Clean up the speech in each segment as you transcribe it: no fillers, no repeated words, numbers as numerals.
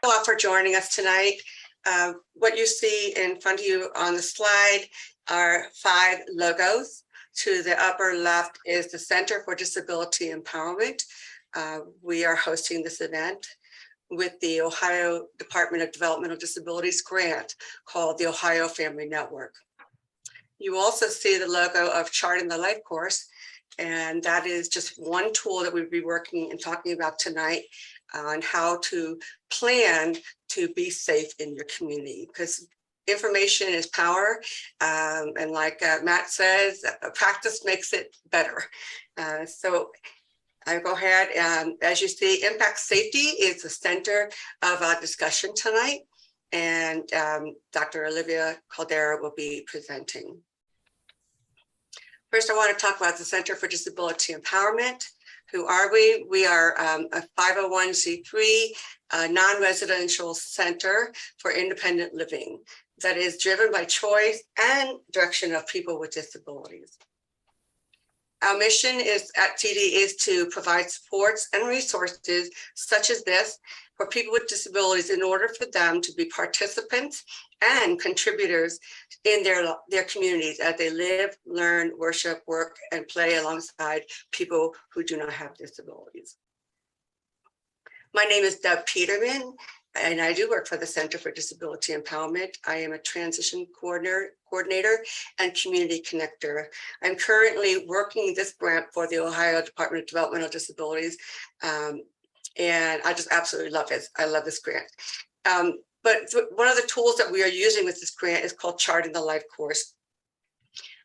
all for joining us tonight. What you see in front of you on the slide are 5 logos. To the upper left is the Center for Disability Empowerment. We are hosting this event with the Ohio Department of Developmental Disabilities grant called the Ohio Family Network. You also see the logo of Charting the Life course, and that is just one tool that we'll be working and talking about tonight on how to plan to be safe in your community, because information is power, and like Matt says, practice makes it better. So I go ahead, and as you see, impact safety is the center of our discussion tonight, and Dr. Olivia Caldeira will be presenting. First, I want to talk about the Center for Disability Empowerment. Who are we? We are a 501c3 non-residential center for independent living that is driven by choice and direction of people with disabilities. Our mission is at TD is to provide supports and resources such as this for people with disabilities in order for them to be participants and contributors in their communities as they live, learn, worship, work, and play alongside people who do not have disabilities. My name is Deb Peterman, and I do work for the Center for Disability Empowerment. I am a transition coordinator and community connector. I'm currently working this grant for the Ohio Department of Developmental Disabilities, and I just absolutely love it. I love this grant. But one of the tools that we are using with this grant is called Charting the Life course.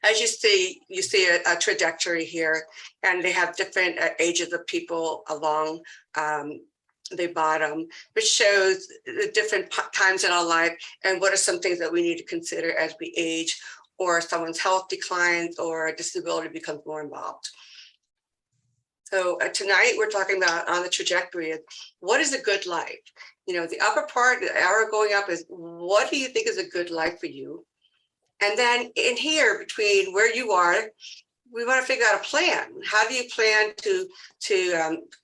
As you see a trajectory here, and they have different ages of people along the bottom, which shows the different times in our life and what are some things that we need to consider as we age or someone's health declines or a disability becomes more involved. So tonight we're talking about on the trajectory of what is a good life. You know, the upper part, the arrow going up is what do you think is a good life for you? And then in here between where you are, we want to figure out a plan. How do you plan to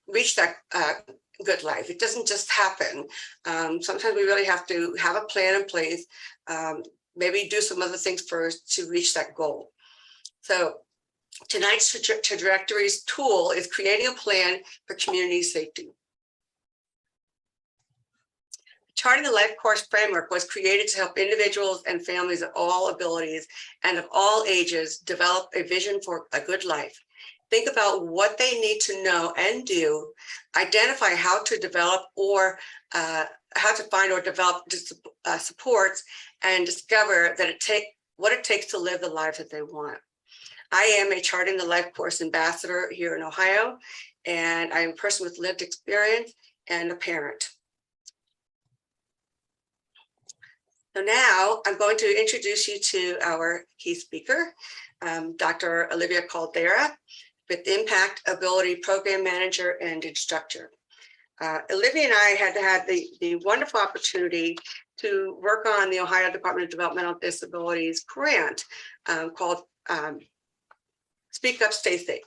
reach that good life? It doesn't just happen. Sometimes we really have to have a plan in place, maybe do some other things first to reach that goal. So tonight's trajectories tool is creating a plan for community safety. Charting the Life course framework was created to help individuals and families of all abilities and of all ages develop a vision for a good life. Think about what they need to know and do, identify how to develop or how to find or develop supports, and discover that what it takes to live the life that they want. I am a Charting the Life course ambassador here in Ohio, and I'm a person with lived experience and a parent. So now I'm going to introduce you to our key speaker, Dr. Olivia Caldeira, with Impact Ability Program Manager and Instructor. Olivia and I had the wonderful opportunity to work on the Ohio Department of Developmental Disabilities grant called Speak Up, Stay Safe.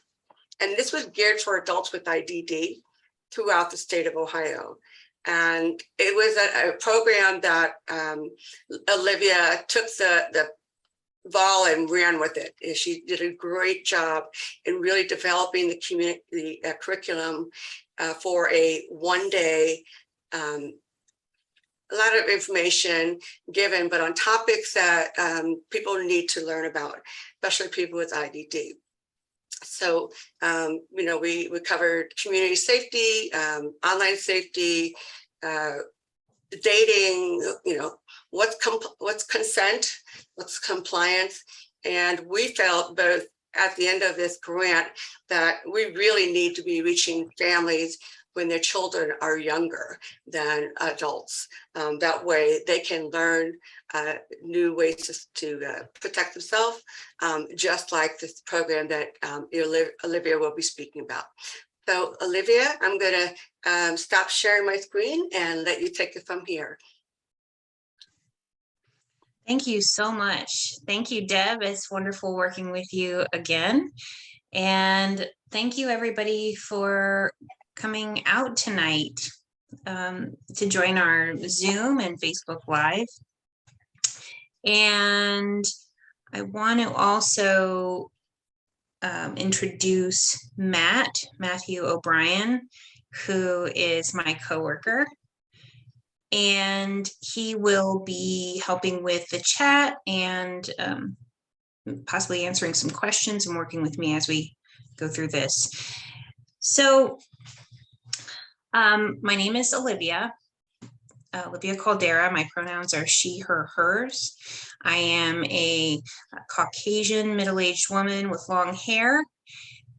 And this was geared for adults with IDD throughout the state of Ohio. And it was a program that Olivia took the ball and ran with it. She did a great job in really developing the curriculum for a one-day, a lot of information given, but on topics that people need to learn about, especially people with IDD. So, you know, we covered community safety, online safety, dating, you know, what's consent, what's compliance. And we felt both at the end of this grant that we really need to be reaching families when their children are younger than adults. That way they can learn new ways to protect themselves, just like this program that Olivia will be speaking about. So Olivia, I'm gonna stop sharing my screen and let you take it from here. Thank you so much. Thank you, Deb. It's wonderful working with you again. And thank you everybody for coming out tonight. to join our Zoom and Facebook Live. And I want to also introduce Matthew O'Brien, who is my coworker. And he will be helping with the chat and possibly answering some questions and working with me as we go through this. So my name is Olivia Caldeira. My pronouns are she, her, hers. I am a Caucasian middle-aged woman with long hair,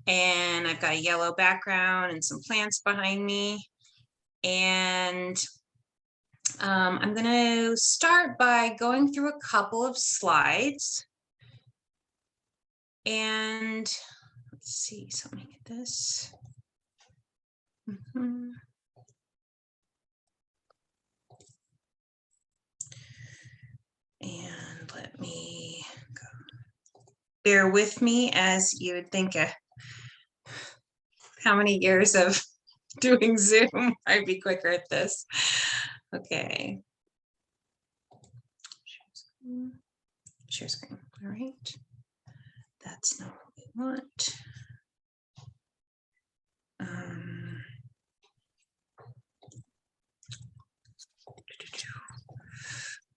and I've got a yellow background and some plants behind me. And I'm going to start by going through a couple of slides. And let's see, so let me get this. And let me go. Bear with me, as you would think how many years of doing Zoom, I'd be quicker at this. Okay. Share screen. All right. That's not what we want.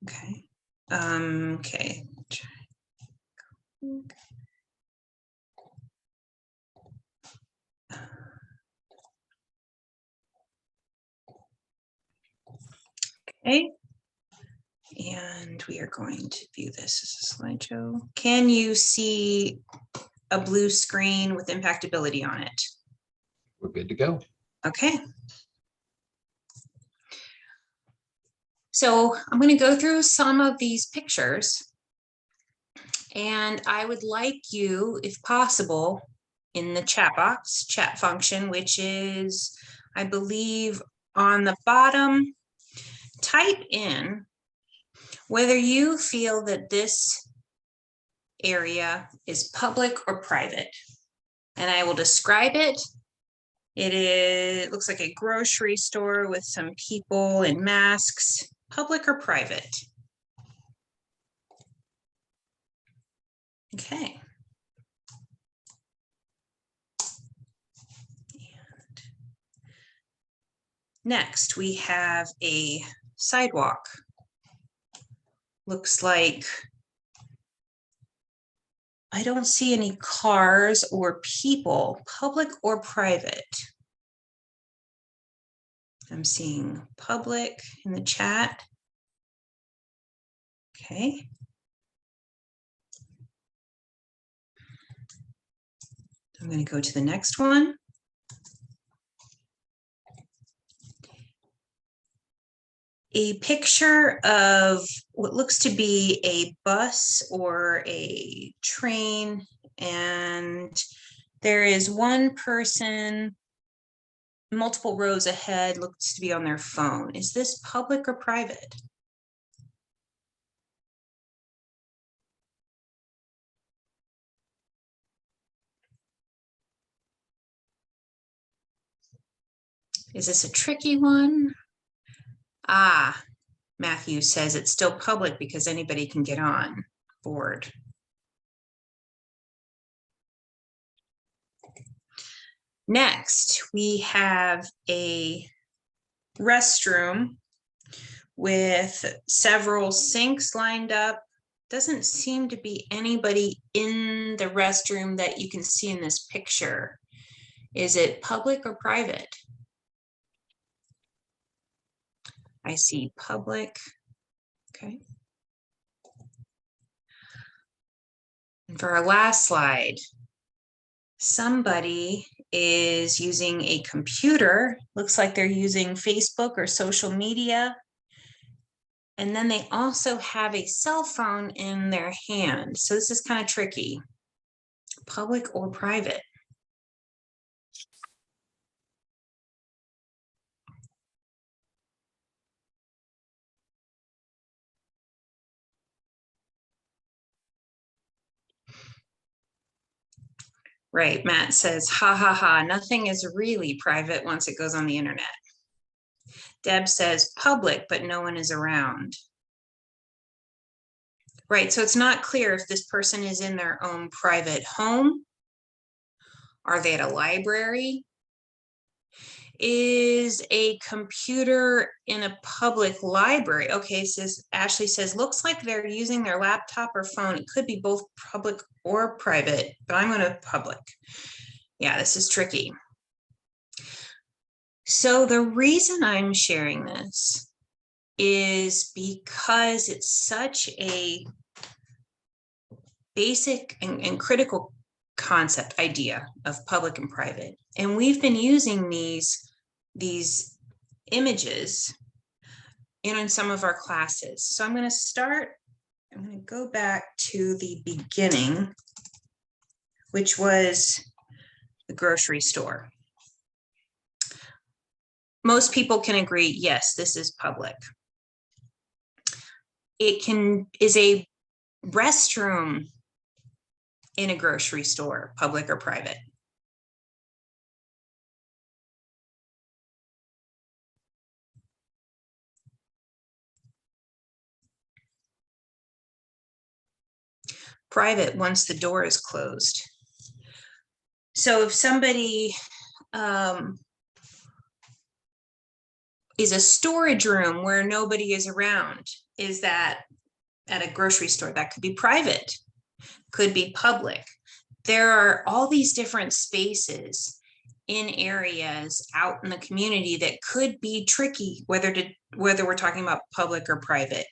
Okay. Okay. Okay. And we are going to view this as a slideshow. Can you see a blue screen with impactability on it? We're good to go. Okay. So I'm going to go through some of these pictures, and I would like you, if possible, in the chat box, chat function, which is, I believe, on the bottom, type in whether you feel that this area is public or private. And I will describe it. It looks like a grocery store with some people in masks. Public or private? Okay. And next, we have a sidewalk. Looks like I don't see any cars or people, public or private. I'm seeing public in the chat. Okay. I'm going to go to the next one. A picture of what looks to be a bus or a train, and there is one person multiple rows ahead, looks to be on their phone. Is this public or private? Is this a tricky one? Ah, Matthew says it's still public because anybody can get on board. Next, we have a restroom with several sinks lined up. Doesn't seem to be anybody in the restroom that you can see in this picture. Is it public or private? I see public. Okay. And for our last slide, somebody is using a computer. Looks like they're using Facebook or social media. And then they also have a cell phone in their hand. So this is kind of tricky. Public or private? Right, Matt says, ha ha ha, nothing is really private once it goes on the internet. Deb says public, but no one is around. Right, so it's not clear if this person is in their own private home. Are they at a library? Is a computer in a public library? Okay, says Ashley says, looks like they're using their laptop or phone. It could be both public or private, but I'm going to public. Yeah, this is tricky. So the reason I'm sharing this is because it's such a basic and critical concept idea of public and private. And we've been using these images in some of our classes. So I'm going to go back to the beginning, which was the grocery store. Most people can agree, yes, this is public. Is a restroom in a grocery store public or private? Private once the door is closed. So if somebody is a storage room where nobody is around, is that at a grocery store? That could be private, could be public. There are all these different spaces in areas out in the community that could be tricky, whether we're talking about public or private.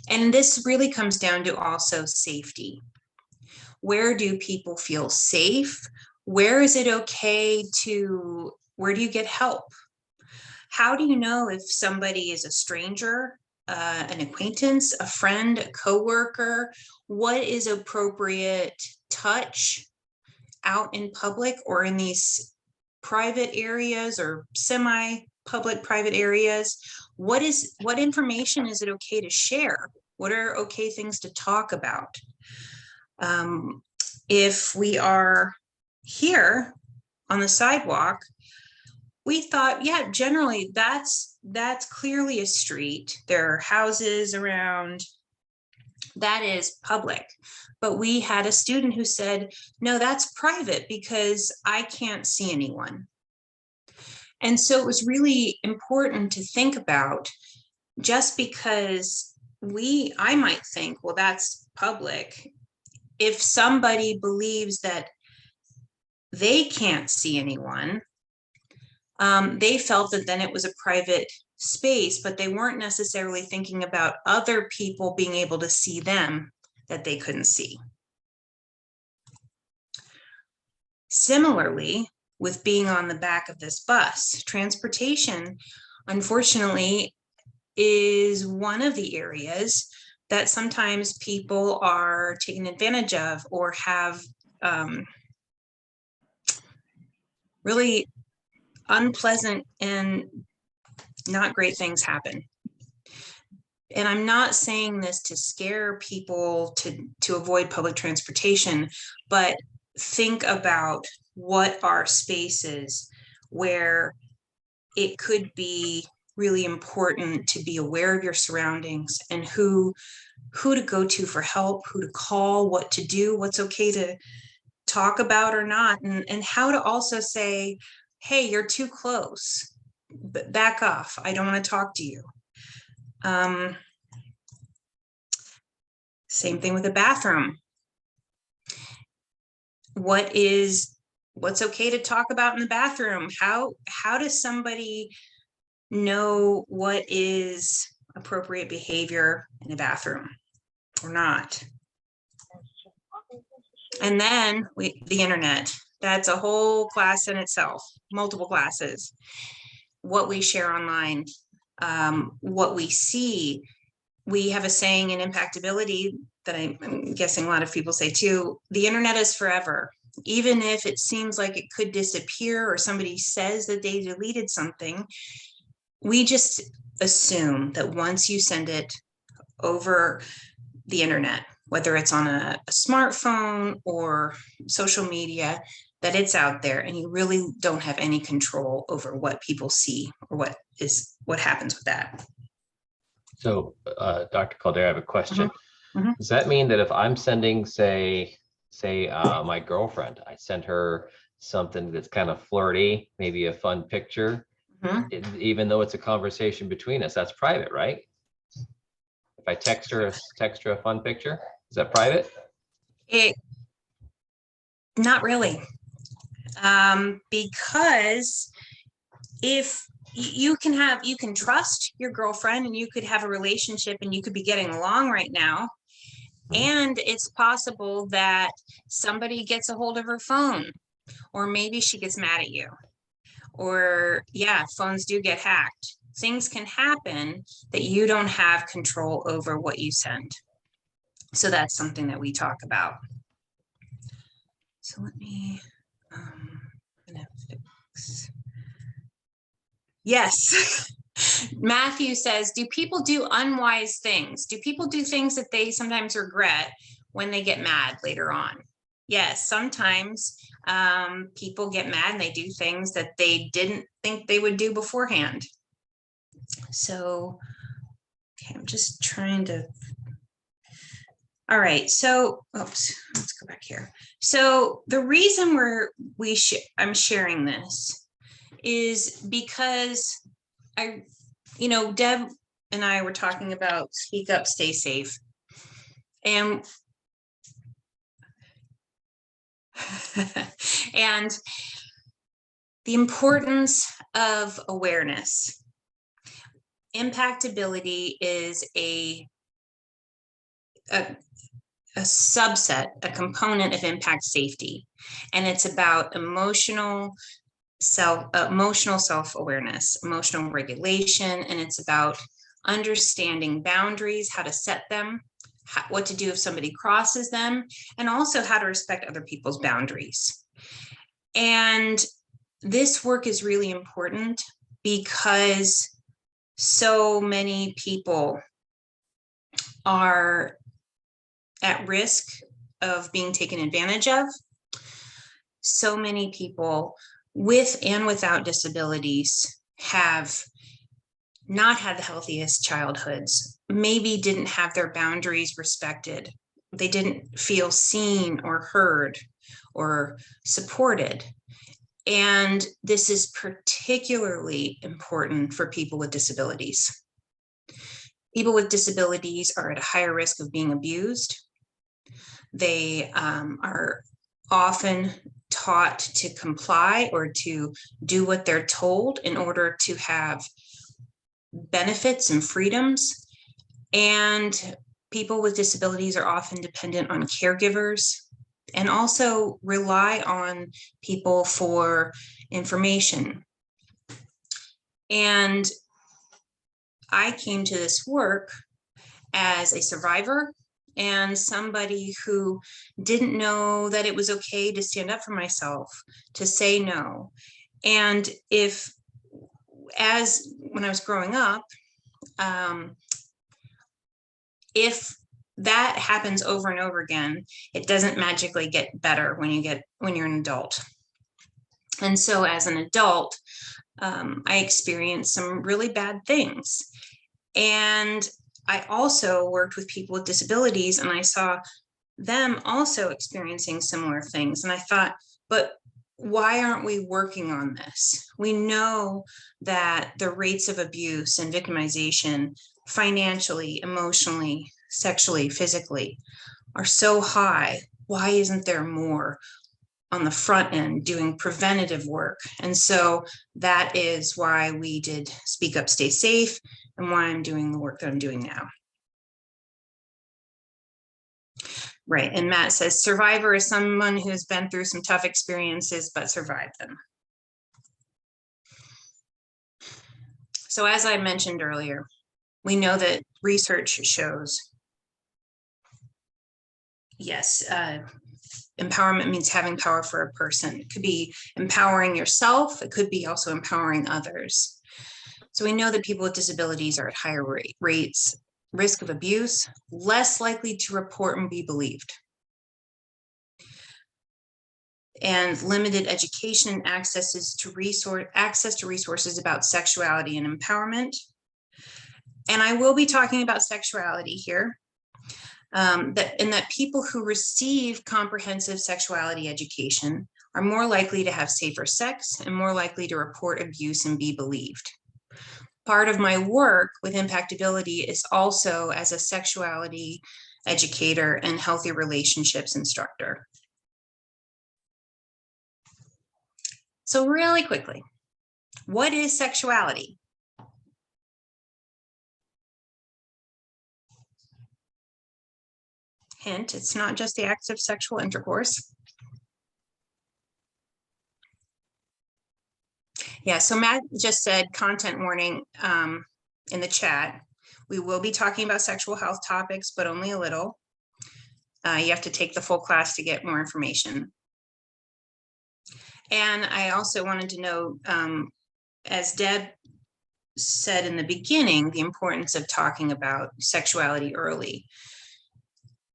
And this really comes down to also safety. Where do people feel safe? Where is it okay where do you get help? How do you know if somebody is a stranger, an acquaintance, a friend, a coworker? What is appropriate touch out in public or in these private areas or semi-public private areas? What information is it okay to share? What are okay things to talk about? If we are here on the sidewalk, we thought, yeah, generally that's clearly a street. There are houses around. That is public. But we had a student who said, no, that's private because I can't see anyone. And so it was really important to think about, just because I might think, well, that's public. If somebody believes that they can't see anyone, they felt that then it was a private space, but they weren't necessarily thinking about other people being able to see them that they couldn't see. Similarly, with being on the back of this bus, transportation, unfortunately, is one of the areas that sometimes people are taken advantage of or have really unpleasant and not great things happen. And I'm not saying this to scare people to avoid public transportation, but think about what are spaces where it could be really important to be aware of your surroundings and who to go to for help, who to call, what to do, what's okay to talk about or not, and how to also say, hey, you're too close, back off, I don't want to talk to you. Same thing with a bathroom. What's okay to talk about in the bathroom? How does somebody know what is appropriate behavior in a bathroom or not? And then the internet, that's a whole class in itself, multiple classes. What we share online, what we see. We have a saying in impactability that I'm guessing a lot of people say too, the internet is forever. Even if it seems like it could disappear or somebody says that they deleted something, we just assume that once you send it over the internet, whether it's on a smartphone or social media, that it's out there and you really don't have any control over what people see or what is what happens with that. So, Dr. Caldeira, I have a question. Mhm. Does that mean that if I'm sending, say, my girlfriend, I send her something that's kind of flirty, maybe a fun picture, Mhm. even though it's a conversation between us, that's private, right? If I text her a fun picture, is that private? Not really, because if you can trust your girlfriend and you could have a relationship and you could be getting along right now. And it's possible that somebody gets a hold of her phone, or maybe she gets mad at you, or yeah, phones do get hacked. Things can happen that you don't have control over what you send. So that's something that we talk about. So let me, fix. Yes. Matthew says, do people do unwise things? Do people do things that they sometimes regret when they get mad later on? Yes, sometimes people get mad and they do things that they didn't think they would do beforehand. So, okay, I'm just trying to. All right, so, oops, let's go back here. So the reason I'm sharing this is because Deb and I were talking about speak up, stay safe. And and the importance of awareness. Impactability is a subset, a component of impact safety. And it's about emotional self-awareness, emotional regulation, and it's about understanding boundaries, how to set them, what to do if somebody crosses them, and also how to respect other people's boundaries. And this work is really important because so many people are at risk of being taken advantage of. So many people with and without disabilities have not had the healthiest childhoods, maybe didn't have their boundaries respected. They didn't feel seen or heard or supported. And this is particularly important for people with disabilities. People with disabilities are at a higher risk of being abused. They are often taught to comply or to do what they're told in order to have benefits and freedoms. And people with disabilities are often dependent on caregivers and also rely on people for information. And I came to this work as a survivor and somebody who didn't know that it was okay to stand up for myself, to say no. And when I was growing up, if that happens over and over again, it doesn't magically get better when you're an adult. And so as an adult, I experienced some really bad things. And I also worked with people with disabilities, and I saw them also experiencing similar things. And I thought, but why aren't we working on this? We know that the rates of abuse and victimization financially, emotionally, sexually, physically are so high. Why isn't there more on the front end doing preventative work? And so that is why we did Speak Up, Stay Safe, and why I'm doing the work that I'm doing now. Right, and Matt says, survivor is someone who's been through some tough experiences, but survived them. So as I mentioned earlier, we know that research shows, yes, empowerment means having power for a person. It could be empowering yourself. It could be also empowering others. So we know that people with disabilities are at higher rates, risk of abuse, less likely to report and be believed. and limited education and access to resources about sexuality and empowerment. And I will be talking about sexuality here. That people who receive comprehensive sexuality education are more likely to have safer sex and more likely to report abuse and be believed. Part of my work with Impactability is also as a sexuality educator and healthy relationships instructor. So really quickly, what is sexuality? Hint, it's not just the acts of sexual intercourse. Yeah, so Matt just said content warning in the chat. We will be talking about sexual health topics, but only a little. You have to take the full class to get more information. And I also wanted to know, as Deb said in the beginning, the importance of talking about sexuality early.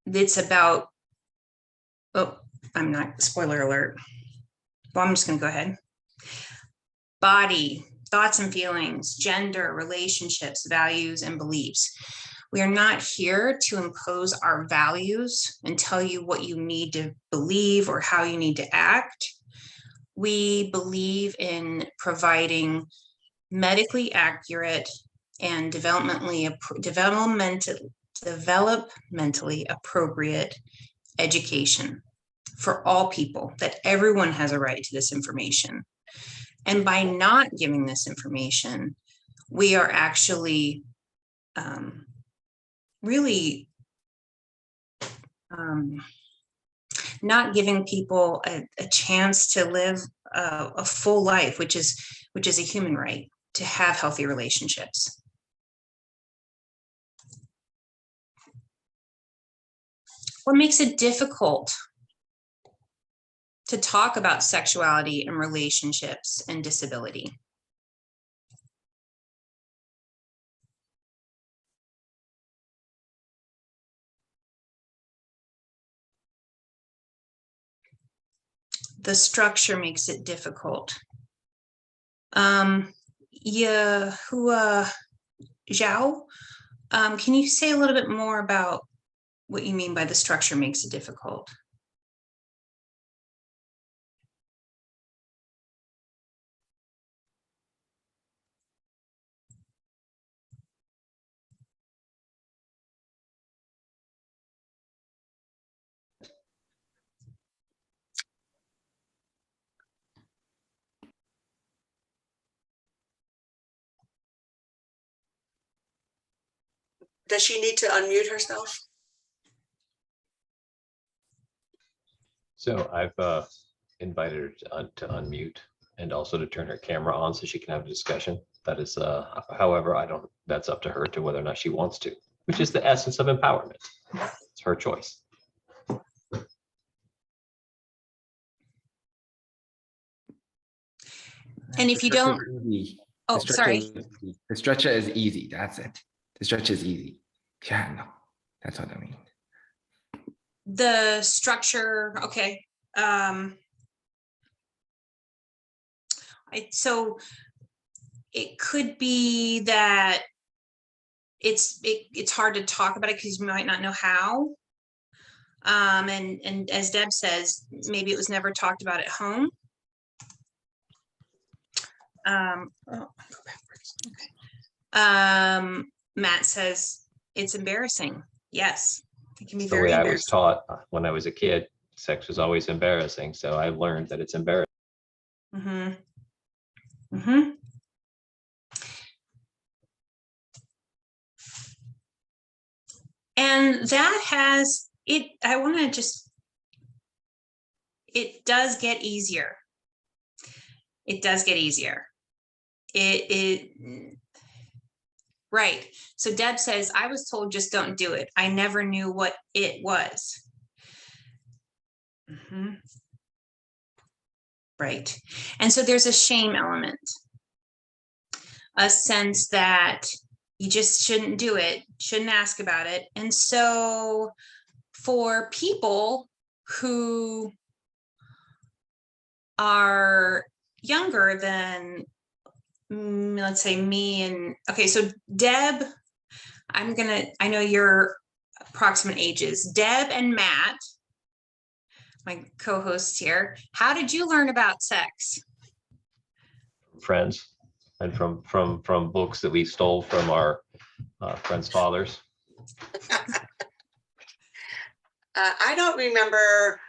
It's about, oh, I'm not, spoiler alert. Well, I'm just going to go ahead. Body, thoughts and feelings, gender, relationships, values, and beliefs. We are not here to impose our values and tell you what you need to believe or how you need to act. We believe in providing medically accurate and developmentally appropriate education for all people, that everyone has a right to this information. And by not giving this information, we are actually really not giving people a chance to live a full life, which is a human right to have healthy relationships. What makes it difficult to talk about sexuality and relationships and disability? The structure makes it difficult. Yahua Zhao, can you say a little bit more about what you mean by the structure makes it difficult? Does she need to unmute herself? So I've invited her to unmute and also to turn her camera on so she can have a discussion. That is, however, that's up to her to whether or not she wants to, which is the essence of empowerment. It's her choice. And if you don't, oh, sorry. The structure is easy. That's it. The structure is easy. Yeah, no, that's what I mean. The structure, okay. So it could be that it's hard to talk about it because you might not know how. And as Deb says, maybe it was never talked about at home. Matt says it's embarrassing. Yes, it can be very embarrassing. The way I was taught when I was a kid, sex was always embarrassing. So I learned that it's embarrassing. Mm-hmm. Mm-hmm. And that has it. I want to just. It does get easier. It does get easier. Right. So Deb says, I was told just don't do it. I never knew what it was. Mm-hmm. Right. And so there's a shame element, a sense that you just shouldn't do it, shouldn't ask about it. And so for people who are younger than, let's say me and, okay, so Deb, I know your approximate ages. Deb and Matt, my co-hosts here, how did you learn about sex? Friends and from books that we stole from our friends' fathers. I don't remember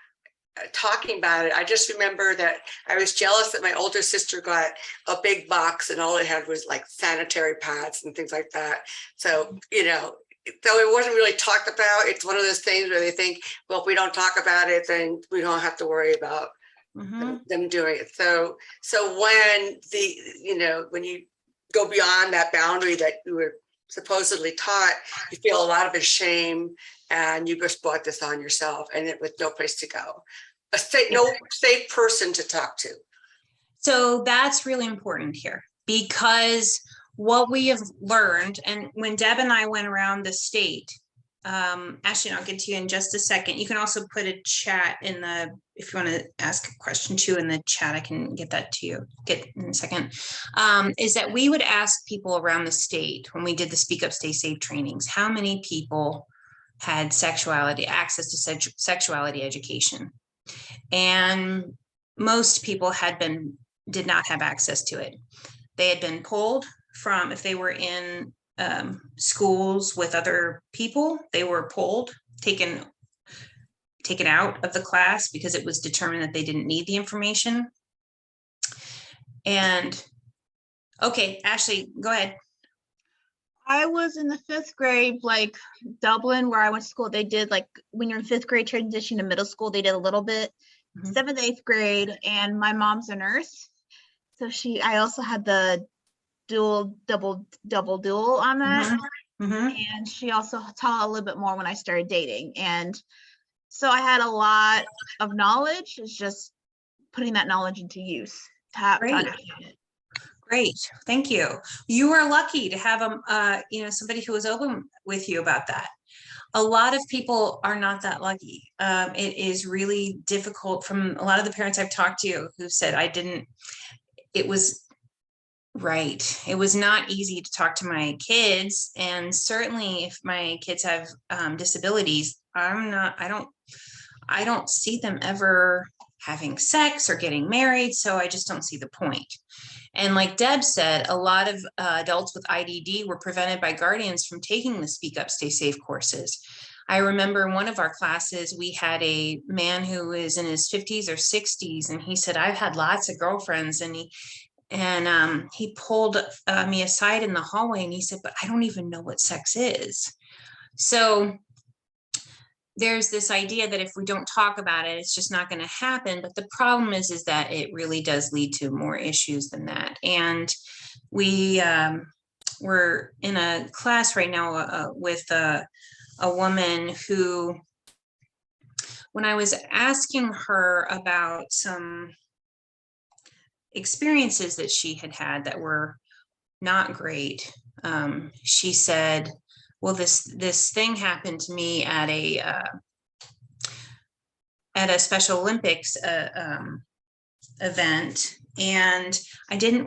talking about it. I just remember that I was jealous that my older sister got a big box and all it had was like sanitary pads and things like that. So, you know, though it wasn't really talked about, it's one of those things where they think, well, if we don't talk about it, then we don't have to worry about them doing it. So when when you go beyond that boundary that you were supposedly taught, you feel a lot of shame, and you just brought this on yourself, and it with no place to go, no safe person to talk to. So that's really important here, because what we have learned, and when Deb and I went around the state, Ashley, I'll get to you in just a second. You can also put a chat in the, if you want to ask a question too in the chat, I can get that to you, in a second, is that we would ask people around the state when we did the Speak Up, Stay Safe trainings, how many people had access to sexuality education. And most people did not have access to it. They had been pulled from, if they were in schools with other people, they were pulled, taken out of the class because it was determined that they didn't need the information. And okay, Ashley, go ahead. I was in the 5th grade, like Dublin, where I went to school. They did, like, when you're in 5th grade, transition to middle school, they did a little bit. 7th, 8th grade, and my mom's a nurse, so I also had the double on that. And she also taught a little bit more when I started dating, and so I had a lot of knowledge. It's just putting that knowledge into use to understand it. Great, thank you. You are lucky to have somebody who was open with you about that. A lot of people are not that lucky. It is really difficult. From a lot of the parents I've talked to who said it was not easy to talk to my kids. And certainly if my kids have disabilities, I don't see them ever having sex or getting married. So I just don't see the point. And like Deb said, a lot of adults with IDD were prevented by guardians from taking the Speak Up, Stay Safe courses. I remember in one of our classes, we had a man who was in his 50s or 60s, and he said, I've had lots of girlfriends, and he pulled me aside in the hallway and he said, but I don't even know what sex is. So there's this idea that if we don't talk about it, it's just not going to happen. But the problem is that it really does lead to more issues than that. And we're in a class right now with a woman who, when I was asking her about some experiences that she had that were not great, she said, well, this thing happened to me at a Special Olympics event, and I didn't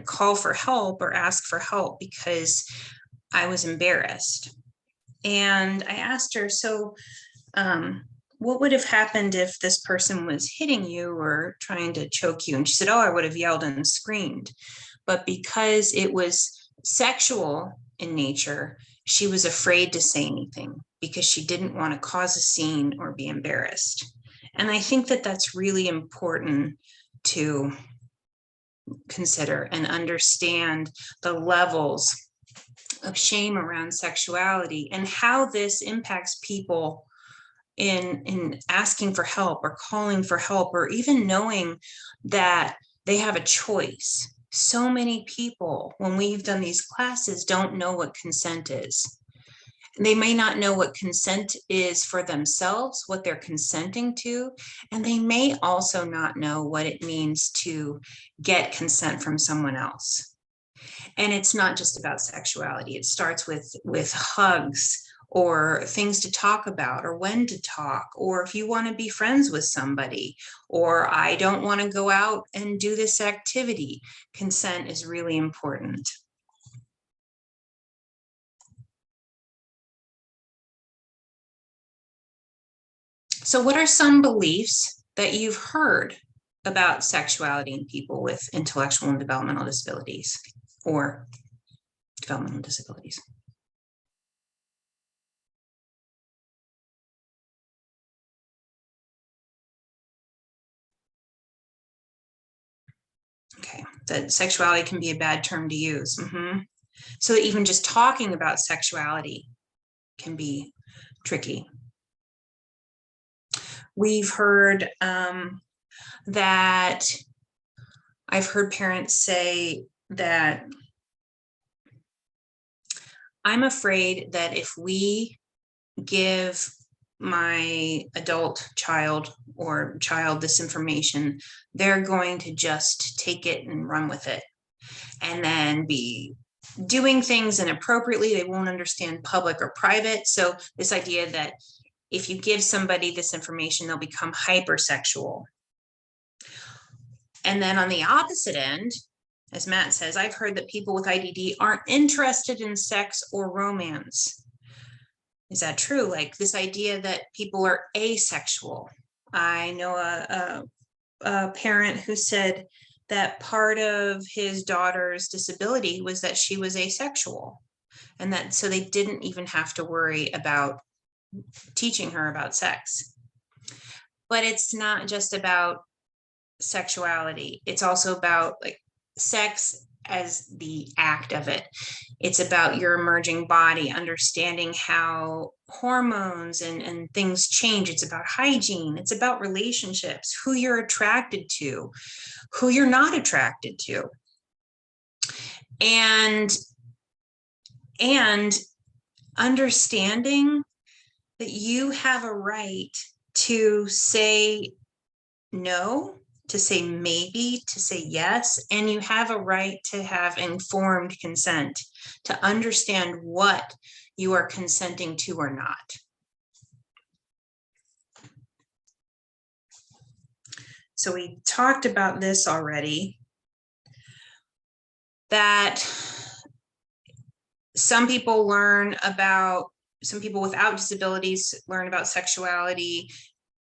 call for help or ask for help because I was embarrassed. And I asked her, so what would have happened if this person was hitting you or trying to choke you? And she said, oh, I would have yelled and screamed. But because it was sexual in nature, she was afraid to say anything because she didn't want to cause a scene or be embarrassed. And I think that that's really important to consider and understand the levels of shame around sexuality and how this impacts people in asking for help or calling for help, or even knowing that they have a choice. So many people, when we've done these classes, don't know what consent is. They may not know what consent is for themselves, what they're consenting to, and they may also not know what it means to get consent from someone else. And it's not just about sexuality. It starts with hugs or things to talk about, or when to talk, or if you want to be friends with somebody, or I don't want to go out and do this activity. Consent is really important. So what are some beliefs that you've heard about sexuality in people with intellectual and developmental disabilities or developmental disabilities? Okay, that sexuality can be a bad term to use. So that even just talking about sexuality can be tricky. We've heard that I've heard parents say that I'm afraid that if we give my adult child or child this information, they're going to just take it and run with it and then be doing things inappropriately. They won't understand public or private. So this idea that if you give somebody this information, they'll become hypersexual. And then on the opposite end, as Matt says, I've heard that people with IDD aren't interested in sex or romance. Is that true? Like this idea that people are asexual. I know a parent who said that part of his daughter's disability was that she was asexual, and that so they didn't even have to worry about teaching her about sex. But it's not just about sexuality. It's also about like sex as the act of it. It's about your emerging body, understanding how hormones and things change. It's about hygiene. It's about relationships, who you're attracted to, who you're not attracted to. And understanding that you have a right to say no, to say maybe, to say yes, and you have a right to have informed consent, to understand what you are consenting to or not. So we talked about this already, that some people without disabilities learn about sexuality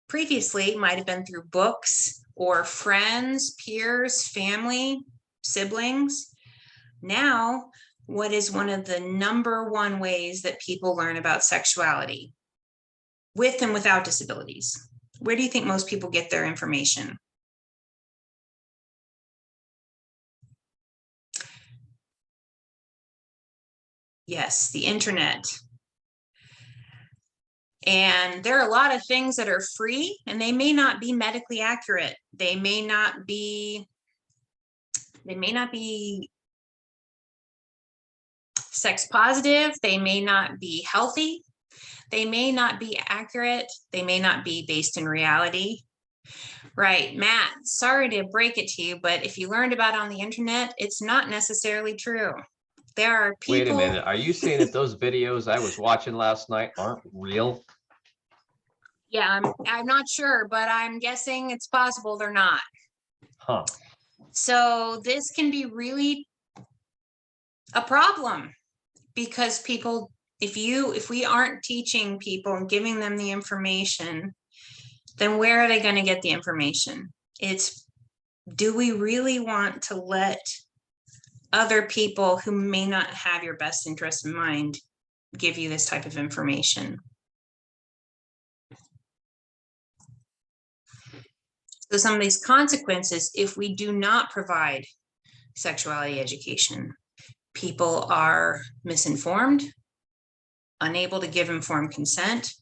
previously, might have been through books or friends, peers, family, siblings. Now, what is one of the #1 ways that people learn about sexuality with and without disabilities? Where do you think most people get their information? Yes, the internet. And there are a lot of things that are free and they may not be medically accurate. They may not be sex positive. They may not be healthy. They may not be accurate. They may not be based in reality. Right, Matt, sorry to break it to you, but if you learned about it on the internet, it's not necessarily true. There are people. Wait a minute. Are you saying that those videos I was watching last night aren't real? Yeah, I'm not sure, but I'm guessing it's possible they're not. Huh. So this can be really a problem because people, if we aren't teaching people and giving them the information, then where are they going to get the information? Do we really want to let other people who may not have your best interest in mind give you this type of information? So some of these consequences, if we do not provide sexuality education, people are misinformed, unable to give informed consent,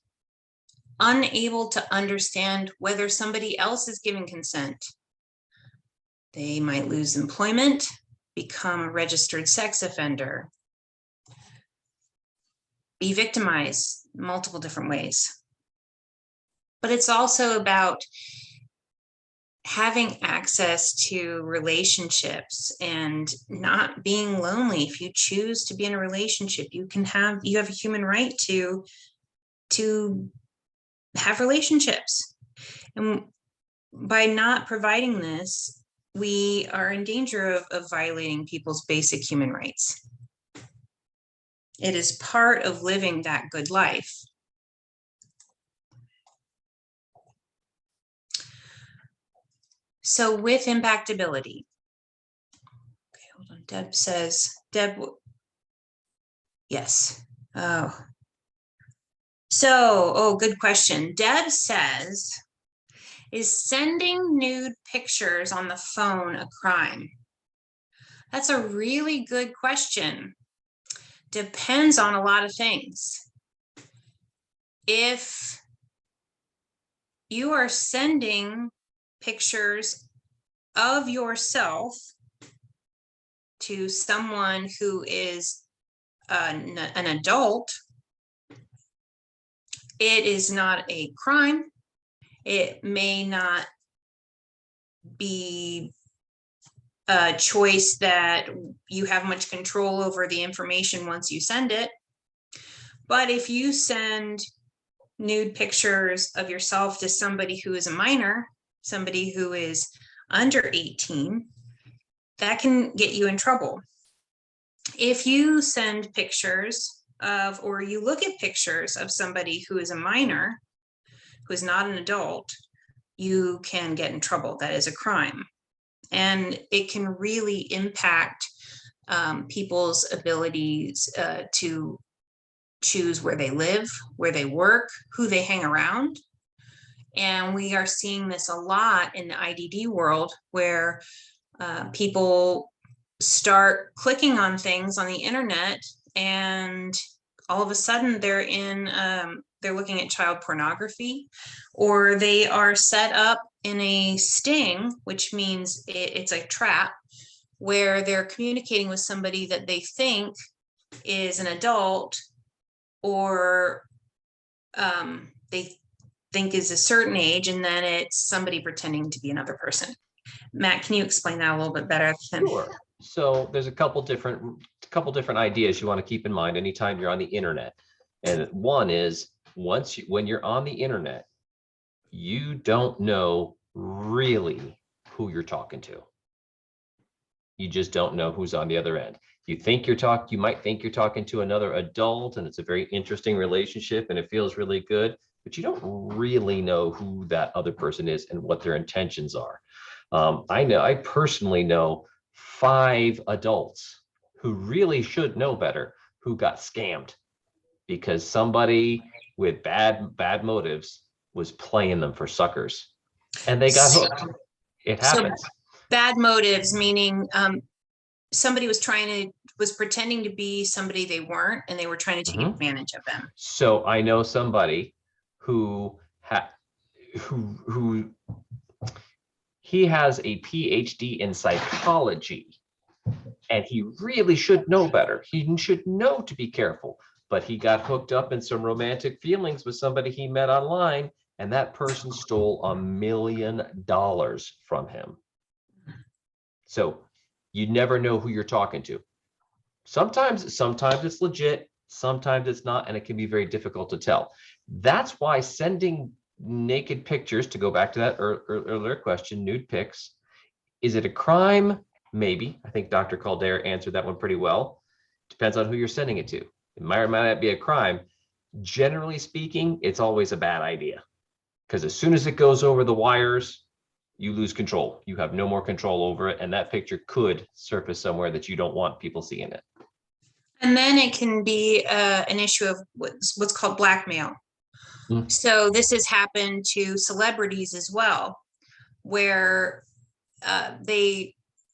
unable to understand whether somebody else is giving consent. They might lose employment, become a registered sex offender, be victimized in multiple different ways. But it's also about having access to relationships and not being lonely. If you choose to be in a relationship, you have a human right to have relationships. And by not providing this, we are in danger of violating people's basic human rights. It is part of living that good life. So with impactability, okay, hold on. Deb says, yes. Oh, so, good question. Deb says, is sending nude pictures on the phone a crime? That's a really good question. Depends on a lot of things. If you are sending pictures of yourself to someone who is an adult, it is not a crime. It may not be a choice that you have much control over the information once you send it. But if you send nude pictures of yourself to somebody who is a minor, somebody who is under 18, that can get you in trouble. If you send pictures of, or you look at pictures of somebody who is a minor, who is not an adult, you can get in trouble. That is a crime. And it can really impact people's abilities to choose where they live, where they work, who they hang around. And we are seeing this a lot in the IDD world, where people start clicking on things on the internet, and all of a sudden they're looking at child pornography, or they are set up in a sting, which means it's a trap, where they're communicating with somebody that they think is an adult, or they think is a certain age, and then it's somebody pretending to be another person. Matt, can you explain that a little bit better? Sure. So there's a couple different ideas you want to keep in mind anytime you're on the internet. And one is, when you're on the internet, you don't know really who you're talking to. You just don't know who's on the other end. You might think you're talking to another adult, and it's a very interesting relationship and it feels really good, but you don't really know who that other person is and what their intentions are. I personally know 5 adults who really should know better, who got scammed because somebody with bad motives was playing them for suckers, and they got hooked. It happens. So bad motives, meaning somebody was pretending to be somebody they weren't, and they were trying to take advantage of them. So I know somebody who he has a PhD in psychology, and he really should know better. He should know to be careful, but he got hooked up in some romantic feelings with somebody he met online, and that person stole $1 million from him. So you never know who you're talking to. Sometimes it's legit, sometimes it's not, and it can be very difficult to tell. That's why sending naked pictures, to go back to that earlier question, nude pics, is it a crime? Maybe. I think Dr. Caldeira answered that one pretty well. Depends on who you're sending it to. It might or might not be a crime. Generally speaking, it's always a bad idea, because as soon as it goes over the wires, you lose control. You have no more control over it, and that picture could surface somewhere that you don't want people seeing it. And then it can be an issue of what's called blackmail. So this has happened to celebrities as well, where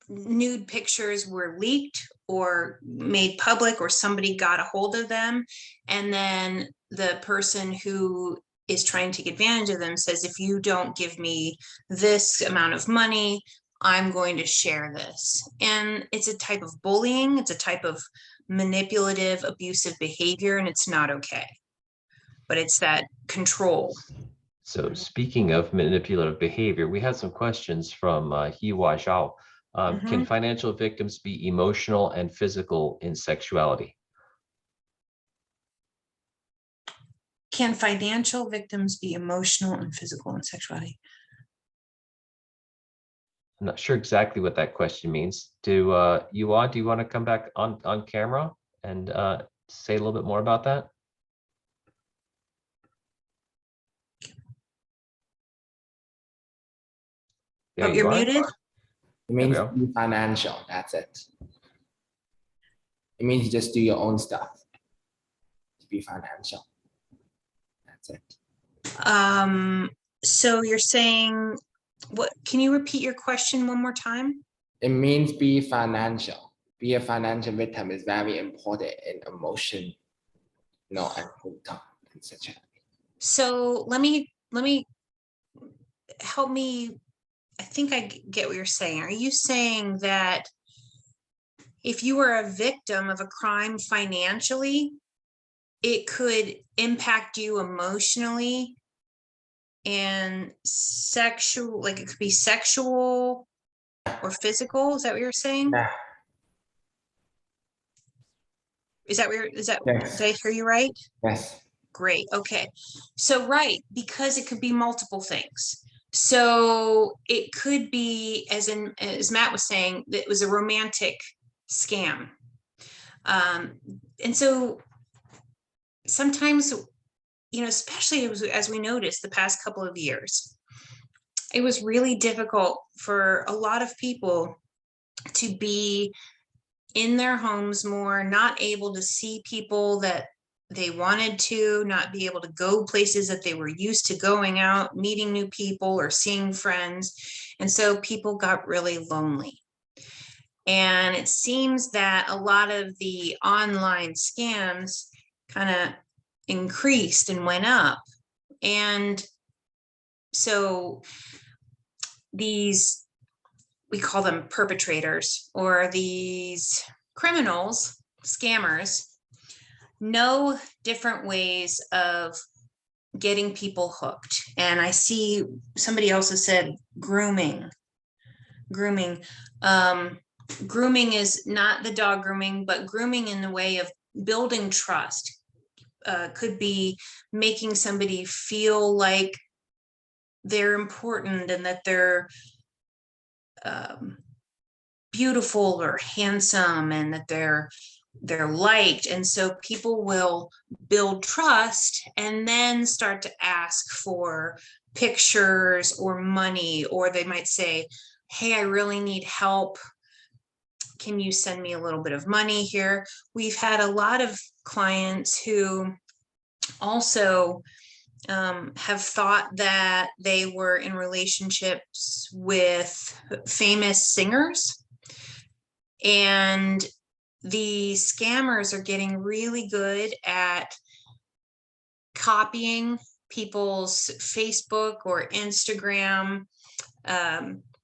nude pictures were leaked or made public, or somebody got a hold of them, and then the person who is trying to take advantage of them says, if you don't give me this amount of money, I'm going to share this. And it's a type of bullying, it's a type of manipulative, abusive behavior, and it's not okay. But it's that control. So speaking of manipulative behavior, we had some questions from Hiwa Zhao. Can financial victims be emotional and physical in sexuality? Can financial victims be emotional and physical in sexuality? I'm not sure exactly what that question means. Do you want to come back on camera and say a little bit more about that? Oh, you're muted? It means There we be financial. That's it. It means you just do your own stuff. To be financial. That's it. So you're saying, what, can you repeat your question one more time? It means be financial. Be a financial victim is very important in emotion, and income and such. So let me help me. I think I get what you're saying. Are you saying that if you were a victim of a crime financially, it could impact you emotionally and sexual, like it could be sexual or physical? Is that what you're saying? Yeah. Is that where, Yes. did I hear you right? Yes. Great. Okay. So, right, because it could be multiple things. So it could be, as Matt was saying, that it was a romantic scam. And so sometimes, especially as we noticed the past couple of years, it was really difficult for a lot of people to be in their homes more, not able to see people that they wanted to, not be able to go places that they were used to going out, meeting new people or seeing friends. And so people got really lonely. And it seems that a lot of the online scams kind of increased and went up. And so these, we call them perpetrators, or these criminals, scammers, know different ways of getting people hooked. And I see somebody also said grooming. Grooming is not the dog grooming, but grooming in the way of building trust. Could be making somebody feel like they're important and that they're beautiful or handsome and that they're liked. And so people will build trust and then start to ask for pictures or money, or they might say, hey, I really need help. Can you send me a little bit of money here? We've had a lot of clients who also have thought that they were in relationships with famous singers, and the scammers are getting really good at copying people's Facebook or Instagram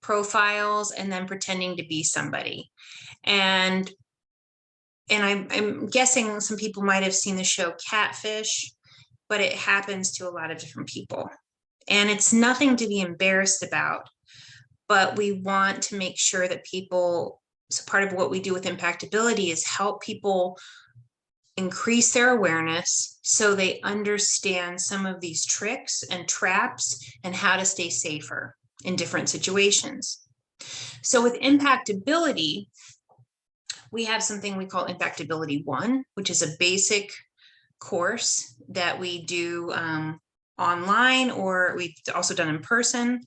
profiles and then pretending to be somebody. And I'm guessing some people might have seen the show Catfish, but it happens to a lot of different people. And it's nothing to be embarrassed about, but we want to make sure that people, so part of what we do with Impactability is help people increase their awareness so they understand some of these tricks and traps and how to stay safer in different situations. So with Impactability, we have something we call Impactability 1, which is a basic course that we do online, or we've also done in person.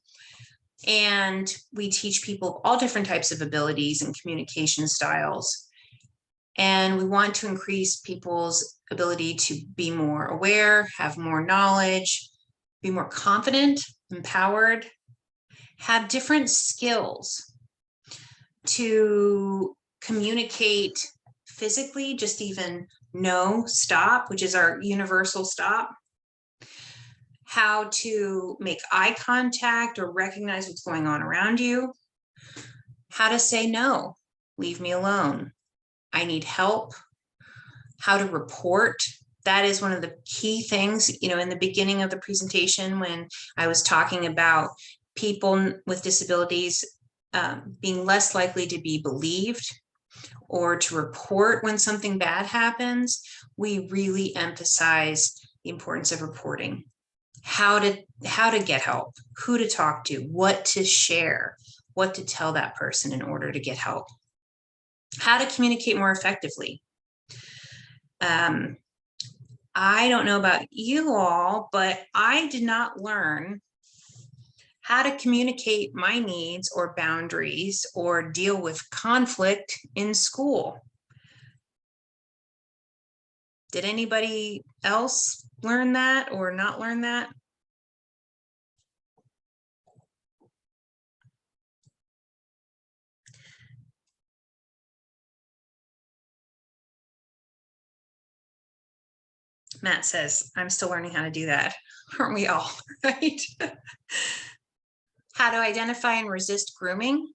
And we teach people all different types of abilities and communication styles. And we want to increase people's ability to be more aware, have more knowledge, be more confident, empowered, have different skills to communicate physically, just even no, stop, which is our universal stop. How to make eye contact or recognize what's going on around you. How to say no, leave me alone, I need help. How to report That is one of the key things, in the beginning of the presentation, when I was talking about people with disabilities being less likely to be believed or to report when something bad happens. We really emphasize the importance of reporting, how to get help, who to talk to, what to share, what to tell that person in order to get help, how to communicate more effectively. I don't know about you all, but I did not learn how to communicate my needs or boundaries or deal with conflict in school. Did anybody else learn that or not learn that? Matt says, I'm still learning how to do that. Aren't we all, right? How to identify and resist grooming.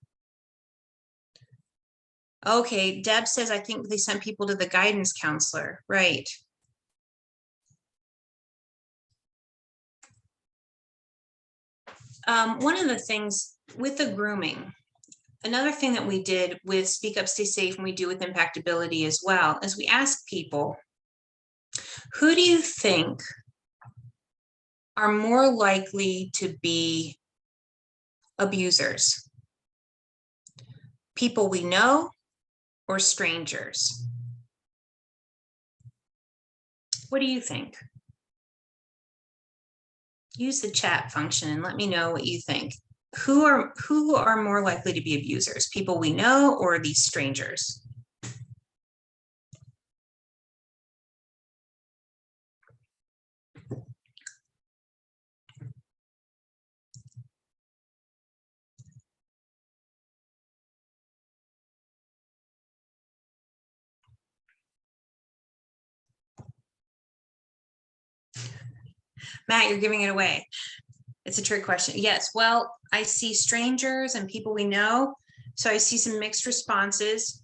Okay, Deb says, I think they sent people to the guidance counselor, right? One of the things with the grooming, another thing that we did with Speak Up, Stay Safe, and we do with Impactability as well, is we ask people, who do you think are more likely to be abusers? People we know or strangers? What do you think? Use the chat function and let me know what you think. Who are more likely to be abusers? People we know or these strangers? Matt, you're giving it away. It's a trick question. Yes, well, I see strangers and people we know. So I see some mixed responses.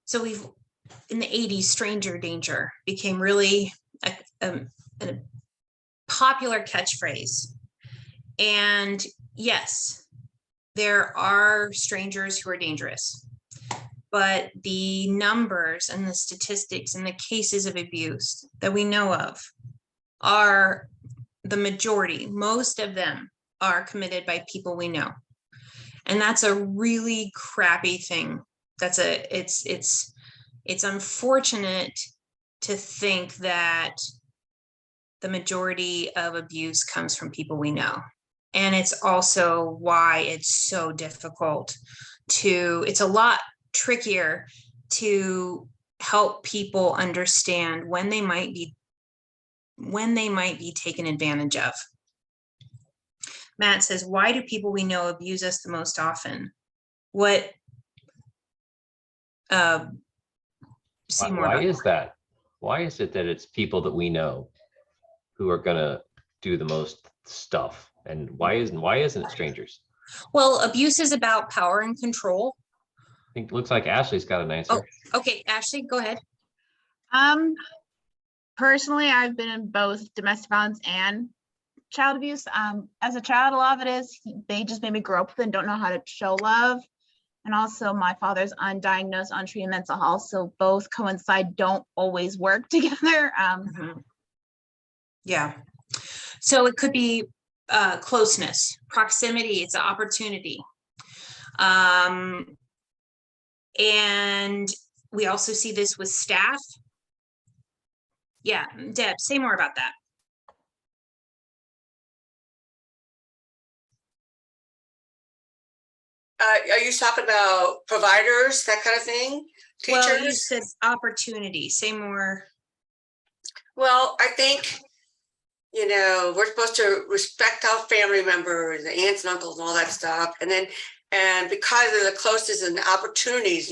So in the 80s, stranger danger became really a popular catchphrase. And yes, there are strangers who are dangerous, but the numbers and the statistics and the cases of abuse that we know of are the majority. Most of them are committed by people we know. And that's a really crappy thing. It's unfortunate to think that the majority of abuse comes from people we know. And it's also why it's so difficult it's a lot trickier to help people understand when they might be taken advantage of. Matt says, why do people we know abuse us the most often? What? Why is that? Why is it that it's people that we know who are gonna do the most stuff? And why isn't it strangers? Well, abuse is about power and control. I think it looks like Ashley's got an answer. Oh, okay, Ashley, go ahead. Personally, I've been in both domestic violence and child abuse. As a child, a lot of it is they just maybe grow up and don't know how to show love. And also my father's undiagnosed, untreated mental health. So both coincide, don't always work together. Yeah. So it could be closeness, proximity, it's an opportunity. And we also see this with staff. Yeah, Deb, say more about that. Are you talking about providers, that kind of thing? Teachers? Well, you said opportunity. Say more. Well, I think, we're supposed to respect our family members, the aunts and uncles and all that stuff. And because of the closeness and the opportunities,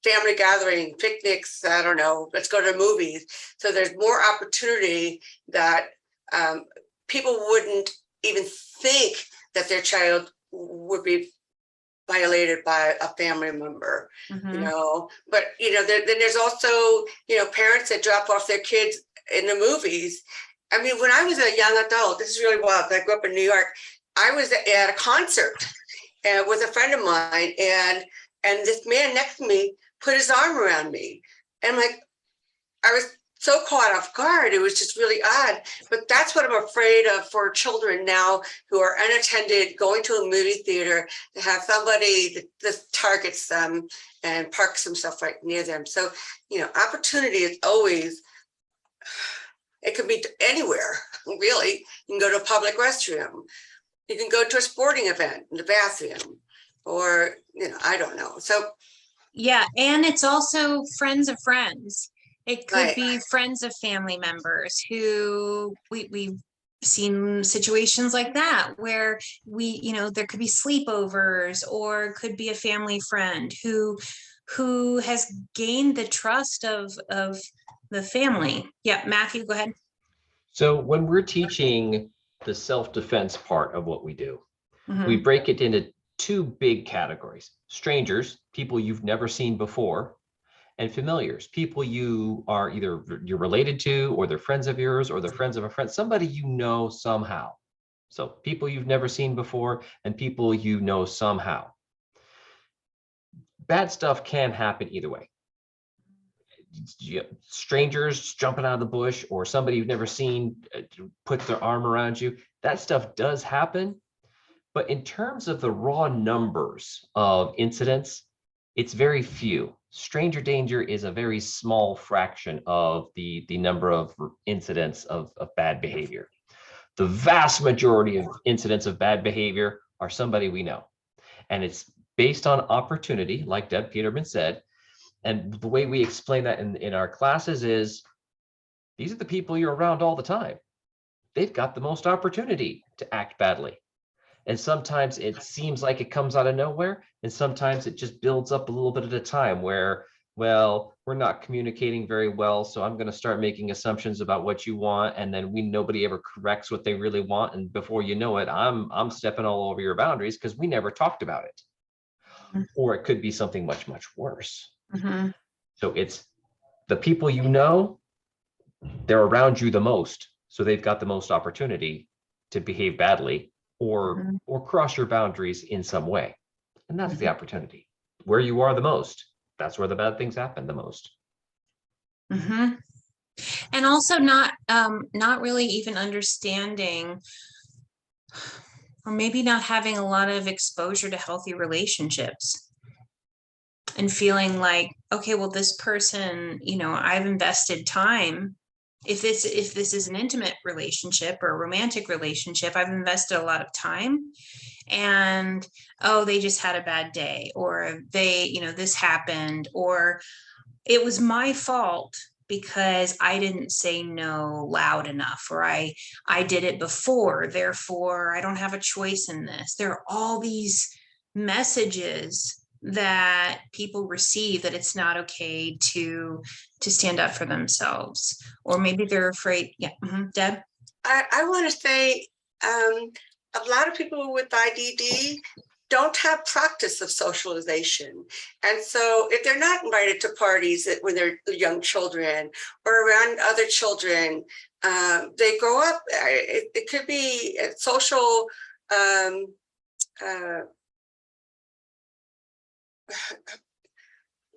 family gathering, picnics, I don't know, let's go to the movies. So there's more opportunity that people wouldn't even think that their child would be violated by a family member, but then there's also parents that drop off their kids in the movies. I mean, when I was a young adult, this is really wild. I grew up in New York. I was at a concert with a friend of mine, and this man next to me put his arm around me. And like, I was so caught off guard. It was just really odd. But that's what I'm afraid of for children now who are unattended, going to a movie theater, to have somebody that targets them and parks himself right near them. So, you know, opportunity is always, it could be anywhere, really. You can go to a public restroom. You can go to a sporting event in the bathroom, or, you know, I don't know. So, Yeah, and it's also friends of friends. It could Right. be friends of family members who we've seen situations like that where you know, there could be sleepovers, or it could be a family friend who has gained the trust of the family. Yeah, Matthew, go ahead. So when we're teaching the self-defense part of what we do, we Mhm. break it into two big categories: strangers, people you've never seen before, and familiars, people you are either you're related to, or they're friends of yours, or they're friends of a friend, somebody you know somehow. So people you've never seen before and people you know somehow. Bad stuff can happen either way. Strangers jumping out of the bush, or somebody you've never seen put their arm around you, that stuff does happen. But in terms of the raw numbers of incidents, it's very few. Stranger danger is a very small fraction of the number of incidents of bad behavior. The vast majority of incidents of bad behavior are somebody we know. And it's based on opportunity, like Deb Peterman said. And the way we explain that in our classes is, these are the people you're around all the time. They've got the most opportunity to act badly. And sometimes it seems like it comes out of nowhere, and sometimes it just builds up a little bit at a time where, well, we're not communicating very well, so I'm going to start making assumptions about what you want, and then nobody ever corrects what they really want, and before you know it, I'm stepping all over your boundaries because we never talked about it. Mhm. Or it could be something much, much worse. Mhm. So it's the people you know, they're around you the most, so they've got the most opportunity to behave badly or cross your boundaries in some way. And that's the opportunity. Where you are the most, that's where the bad things happen the most. Mhm. And also not really even understanding, or maybe not having a lot of exposure to healthy relationships, and feeling like, okay, well, this person, you know, I've invested time. If this is an intimate relationship or a romantic relationship, I've invested a lot of time, and oh, they just had a bad day, or they, you know, this happened, or it was my fault because I didn't say no loud enough, or I did it before, therefore I don't have a choice in this. There are all these messages that people receive, that it's not okay to stand up for themselves, or maybe they're afraid. Yeah. Deb. I want to say a lot of people with IDD don't have practice of socialization. And so if they're not invited to parties when they're young children or around other children, they grow up, it could be a social,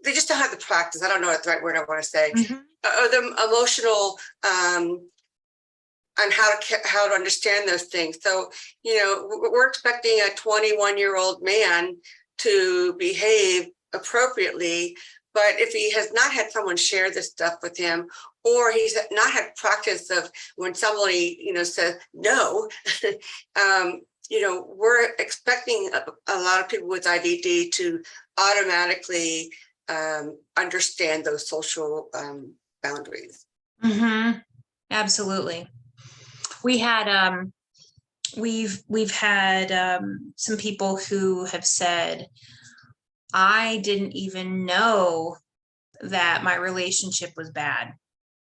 they just don't have the practice. I don't know what the right word I want to say. Or the emotional on how to understand those things. So, you know, we're expecting a 21-year-old man to behave appropriately, but if he has not had someone share this stuff with him, or he's not had practice of when somebody, you know, says no, you know, we're expecting a lot of people with IDD to automatically understand those social boundaries. Absolutely. We had we've had some people who have said, I didn't even know that my relationship was bad.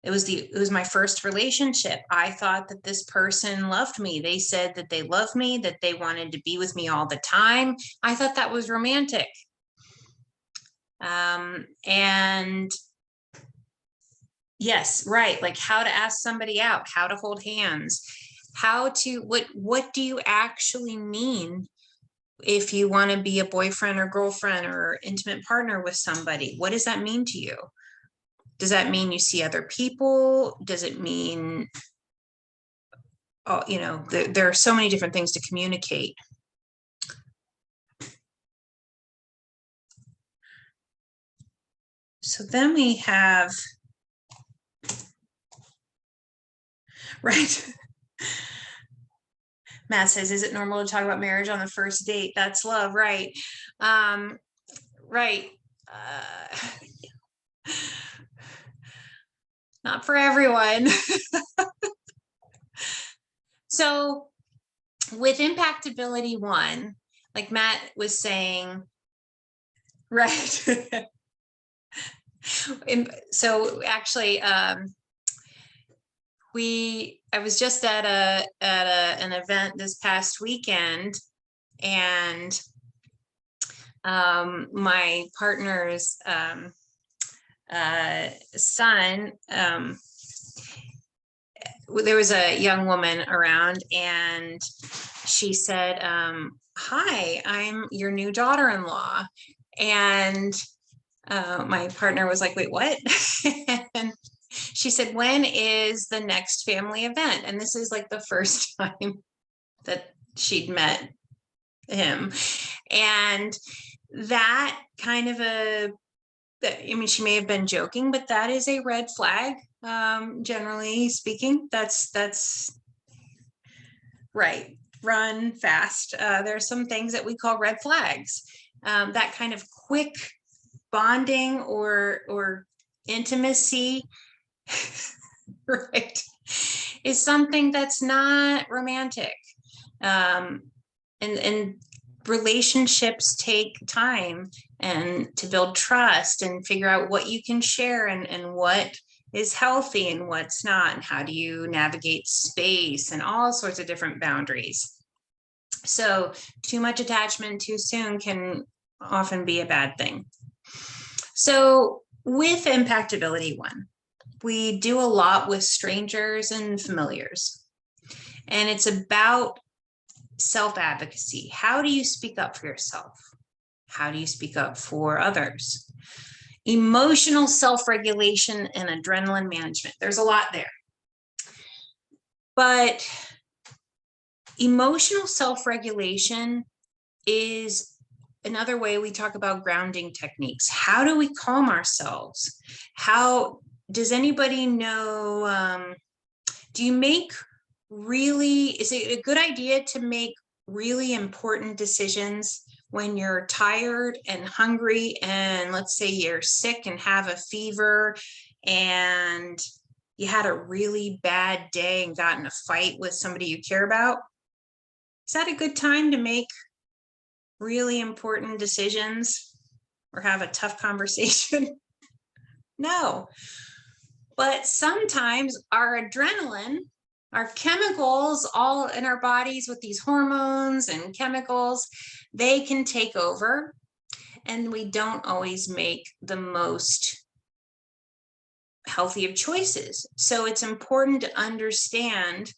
It was my first relationship. I thought that this person loved me. They said that they loved me, that they wanted to be with me all the time. I thought that was romantic. And Yes, right. Like how to ask somebody out, how to hold hands, how to, what do you actually mean if you want to be a boyfriend or girlfriend or intimate partner with somebody? What does that mean to you? Does that mean you see other people? Does it mean, oh, you know, there are so many different things to communicate. So then we have, right. Matt says, is it normal to talk about marriage on the first date? That's love, right? Right. Not for everyone. So with Impactability 1, like Matt was saying, right. So actually, I was just at an event this past weekend, and my partner's son, there was a young woman around, and she said, hi, I'm your new daughter-in-law. And my partner was like, wait, what? And she said, when is the next family event? And this is like the first time that she'd met him. And that kind of I mean, she may have been joking, but that is a red flag. Generally speaking, that's right. Run fast. There's some things that we call red flags. That kind of quick bonding or intimacy, right, is something that's not romantic. And relationships take time and to build trust and figure out what you can share and what is healthy and what's not, and how do you navigate space and all sorts of different boundaries. So too much attachment too soon can often be a bad thing. So with Impactability 1, we do a lot with strangers and familiars, and it's about self-advocacy. How do you speak up for yourself? How do you speak up for others? Emotional self-regulation and adrenaline management. There's a lot there. But emotional self-regulation is another way we talk about grounding techniques. How do we calm ourselves? How does anybody know, do you make is it a good idea to make really important decisions when you're tired and hungry, and let's say you're sick and have a fever and you had a really bad day and got in a fight with somebody you care about? Is that a good time to make really important decisions or have a tough conversation? No. But sometimes our adrenaline, our chemicals all in our bodies with these hormones and chemicals, they can take over, and we don't always make the most healthy of choices. So it's important to understand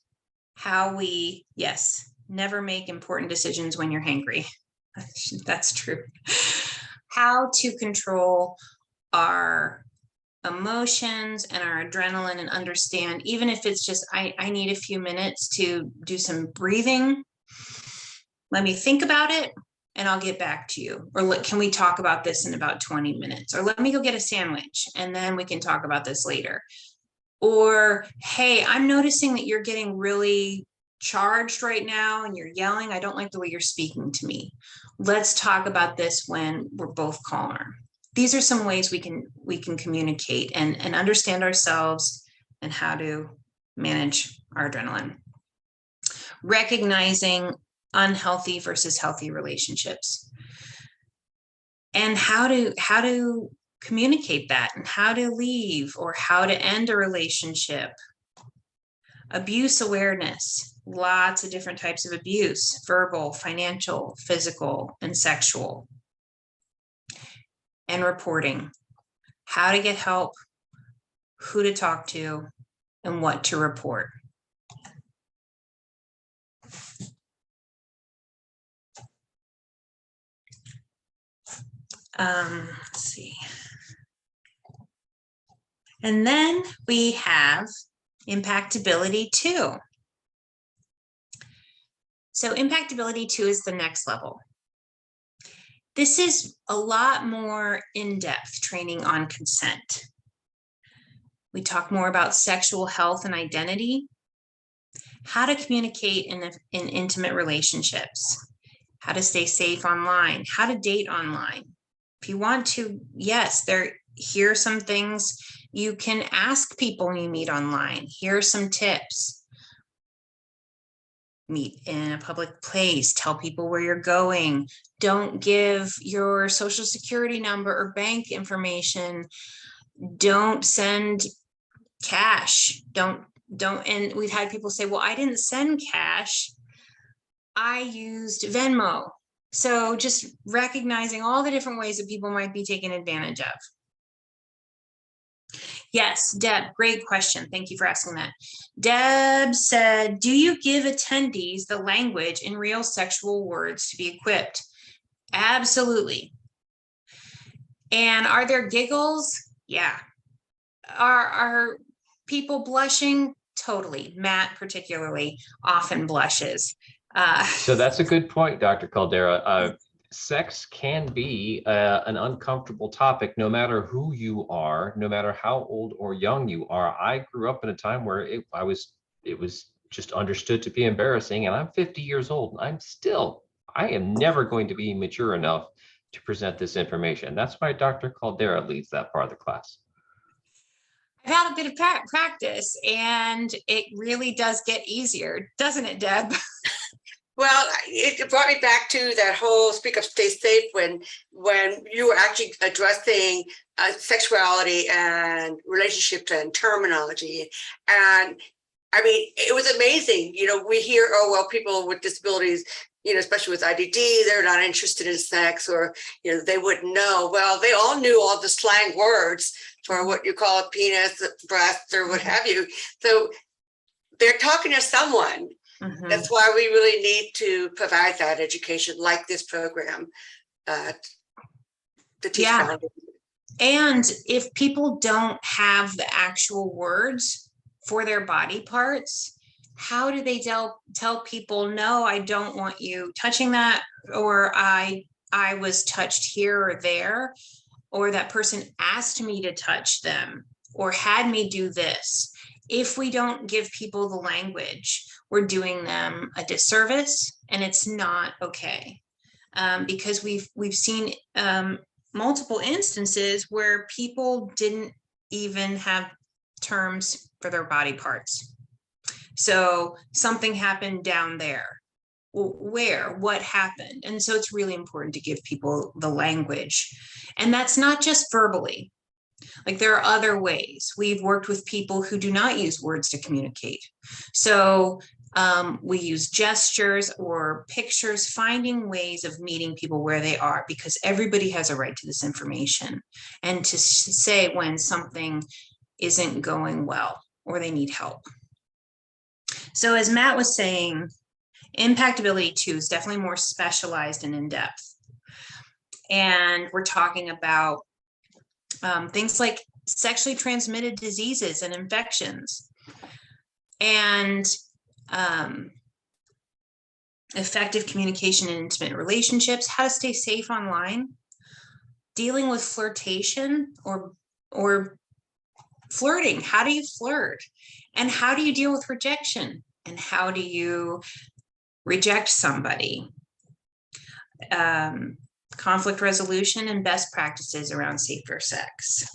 how we, yes, never make important decisions when you're hangry. That's true. How to control our emotions and our adrenaline, and understand, even if it's just, I need a few minutes to do some breathing. Let me think about it and I'll get back to you. Or can we talk about this in about 20 minutes? Or let me go get a sandwich and then we can talk about this later. Or, hey, I'm noticing that you're getting really charged right now and you're yelling. I don't like the way you're speaking to me. Let's talk about this when we're both calmer. These are some ways we can communicate and understand ourselves and how to manage our adrenaline. Recognizing unhealthy versus healthy relationships, and how to communicate that, and how to leave or how to end a relationship. Abuse awareness, lots of different types of abuse: verbal, financial, physical, and sexual. And reporting, how to get help, who to talk to, and what to report. Let's see. And then we have impactability 2. So impactability 2 is the next level. This is a lot more in-depth training on consent. We talk more about sexual health and identity, how to communicate in intimate relationships, how to stay safe online, how to date online. If you want to, yes, here are some things you can ask people when you meet online. Here are some tips. Meet in a public place, tell people where you're going. Don't give your social security number or bank information. Don't send cash. Don't, and we've had people say, well, I didn't send cash. I used Venmo. So just recognizing all the different ways that people might be taken advantage of. Yes, Deb, great question. Thank you for asking that. Deb said, do you give attendees the language in real sexual words to be equipped? Absolutely. And are there giggles? Yeah. Are people blushing? Totally. Matt particularly often blushes. So that's a good point, Dr. Caldeira. Sex can be an uncomfortable topic, no matter who you are, no matter how old or young you are. I grew up in a time where it was just understood to be embarrassing, and I'm 50 years old. And I am never going to be mature enough to present this information. That's why Dr. Caldeira leads that part of the class. I've had a bit of practice, and it really does get easier, doesn't it, Deb? Well, it brought me back to that whole speak up, stay safe when you were actually addressing sexuality and relationships and terminology. And I mean, it was amazing. You know, we hear, oh, well, people with disabilities, you know, especially with IDD, they're not interested in sex, or, you know, they wouldn't know. Well, they all knew all the slang words for what you call a penis, breast, or what have you. So they're talking to someone. Mm-hmm. That's why we really need to provide that education, like this program, to teach families. And if people don't have the actual words for their body parts, how do they tell people, no, I don't want you touching that, or I was touched here or there, or that person asked me to touch them or had me do this? If we don't give people the language, we're doing them a disservice, and it's not okay. Because we've seen multiple instances where people didn't even have terms for their body parts. So something happened down there. Where? What happened? And so it's really important to give people the language. And that's not just verbally. Like, there are other ways. We've worked with people who do not use words to communicate. So we use gestures or pictures, finding ways of meeting people where they are, because everybody has a right to this information, and to say when something isn't going well or they need help. So as Matt was saying, impactability 2 is definitely more specialized and in-depth. And we're talking about things like sexually transmitted diseases and infections, and effective communication in intimate relationships, how to stay safe online, dealing with flirtation or flirting. How do you flirt? And how do you deal with rejection? And how do you reject somebody? Conflict resolution and best practices around safer sex.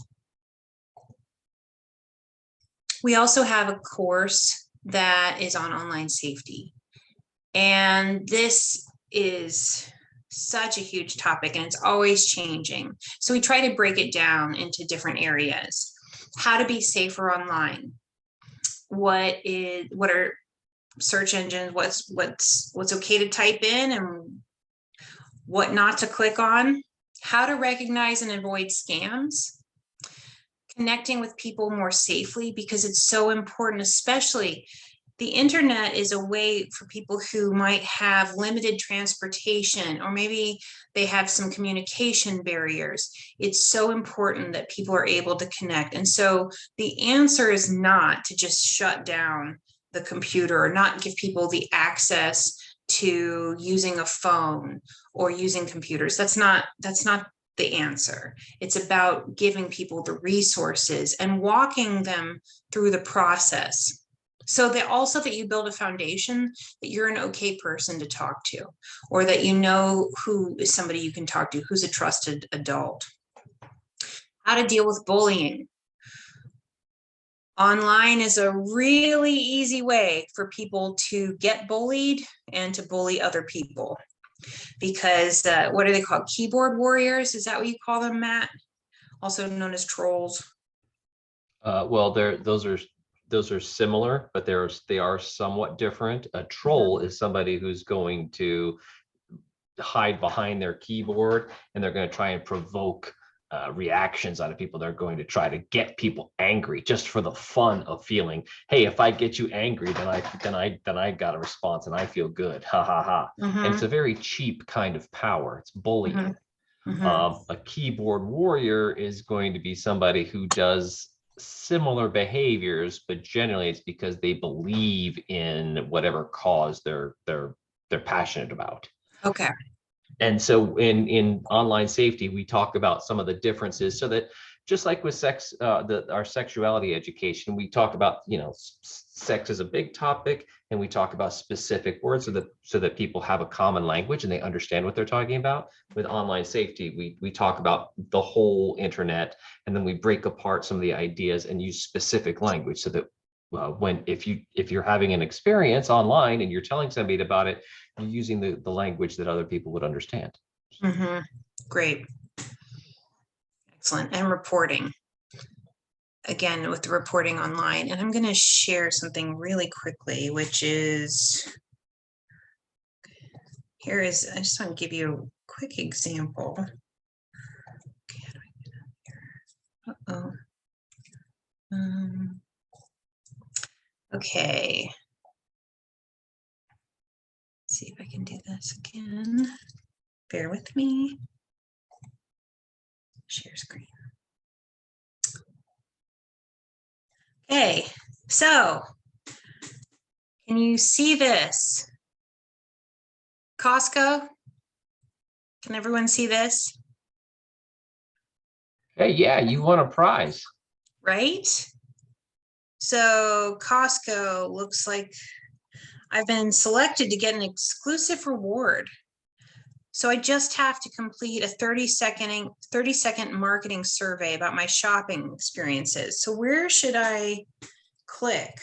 We also have a course that is on online safety. And this is such a huge topic, and it's always changing. So we try to break it down into different areas. How to be safer online. What are search engines? What's okay to type in and what not to click on. How to recognize and avoid scams. connecting with people more safely, because it's so important, especially the internet is a way for people who might have limited transportation, or maybe they have some communication barriers. It's so important that people are able to connect. And so the answer is not to just shut down the computer or not give people the access to using a phone or using computers. That's not the answer. It's about giving people the resources and walking them through the process. So that also that you build a foundation that you're an okay person to talk to, or that you know who is somebody you can talk to, who's a trusted adult. How to deal with bullying. Online is a really easy way for people to get bullied and to bully other people, because what are they called? Keyboard warriors? Is that what you call them, Matt? Also known as trolls. Well, those are similar, but they are somewhat different. A troll is somebody who's going to hide behind their keyboard, and they're going to try and provoke reactions out of people. They're going to try to get people angry just for the fun of feeling, hey, if I get you angry, then I got a response and I feel good. Ha ha ha. And it's a very cheap kind of power. It's bullying. A keyboard warrior is going to be somebody who does similar behaviors, but generally it's because they believe in whatever cause they're passionate about. Okay. And so in online safety, we talk about some of the differences, so that just like with sex, our sexuality education, we talk about, sex is a big topic, and we talk about specific words so that people have a common language and they understand what they're talking about. With online safety, we talk about the whole internet, and then we break apart some of the ideas and use specific language, so that if you're having an experience online and you're telling somebody about it, you're using the language that other people would understand. Great. Excellent. And reporting. Again, with the reporting online. And I'm going to share something really quickly, which is, I just want to give you a quick example. Okay, how do I get up here? Uh-oh. Okay. Let's see if I can do this again. Bear with me. Share screen. Okay, so can you see this? Costco? Can everyone see this? Hey, yeah, you won a prize. Right? So Costco looks like I've been selected to get an exclusive reward. So I just have to complete a 30-second marketing survey about my shopping experiences. So where should I click?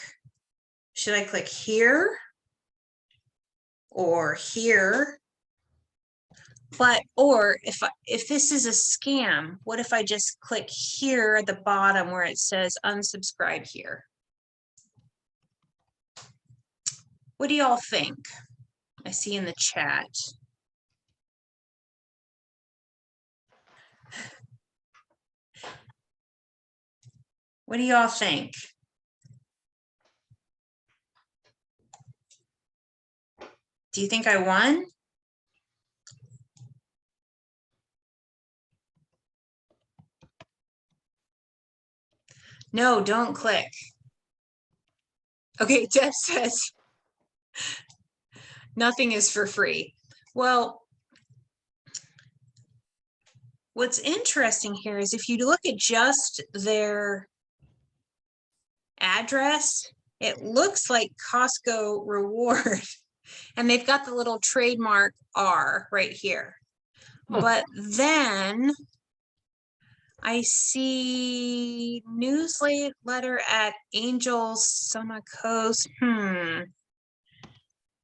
Should I click here or here? Or if this is a scam, what if I just click here at the bottom where it says unsubscribe here? What do y'all think? I see in the chat. What do y'all think? Do you think I won? No, don't click. Okay, Jeff says nothing is for free. Well, what's interesting here is if you look at just their address, it looks like Costco reward, and they've got the little trademark R right here. But then I see newsletter at Angels Summer Coast.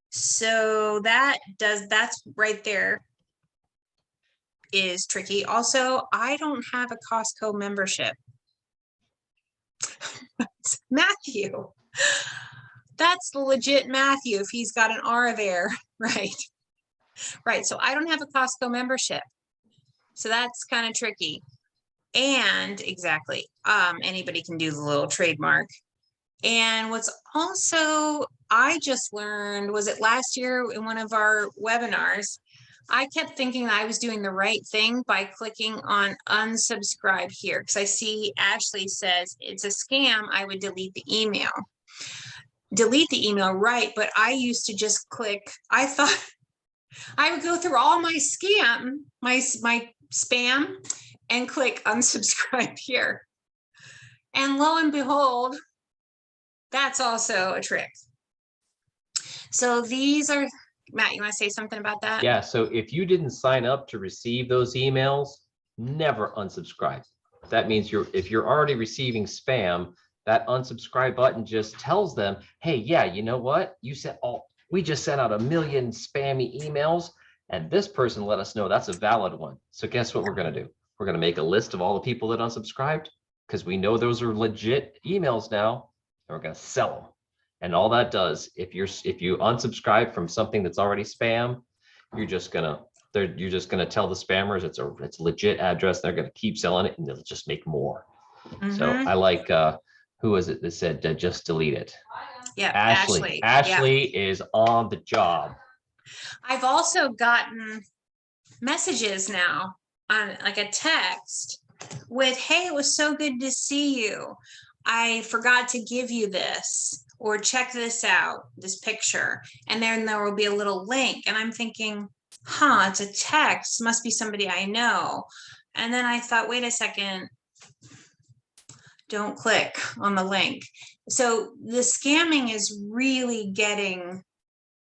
So that's right there is tricky. Also, I don't have a Costco membership. Matthew, that's the legit Matthew if he's got an R there, right? Right, so I don't have a Costco membership. So that's kind of tricky. And exactly, anybody can do the little trademark. And what's also, I just learned, was it last year in one of our webinars, I kept thinking that I was doing the right thing by clicking on unsubscribe here, because I see Ashley says it's a scam. I would delete the email. Delete the email, right? But I used to just click, I thought I would go through all my scam, my spam, and click unsubscribe here. And lo and behold, that's also a trick. So these are, Matt, you want to say something about that? Yeah, so if you didn't sign up to receive those emails, never unsubscribe. That means if you're already receiving spam, that unsubscribe button just tells them, hey, yeah, you know what? We just sent out 1 million spammy emails, and this person let us know that's a valid one. So guess what we're going to do? We're going to make a list of all the people that unsubscribed, because we know those are legit emails now, and we're going to sell them. And all that does, if you unsubscribe from something that's already spam, you're just gonna tell the spammers it's a legit address. They're gonna keep selling it, and they'll just make more. So I like who was it that said just delete it? Yeah, Ashley. Yeah. Ashley is on the job. I've also gotten messages now on like a text with, hey, it was so good to see you. I forgot to give you this, or check this out, this picture. And then there will be a little link. And I'm thinking, it's a text, must be somebody I know. And then I thought, wait a second, don't click on the link. So the scamming is really getting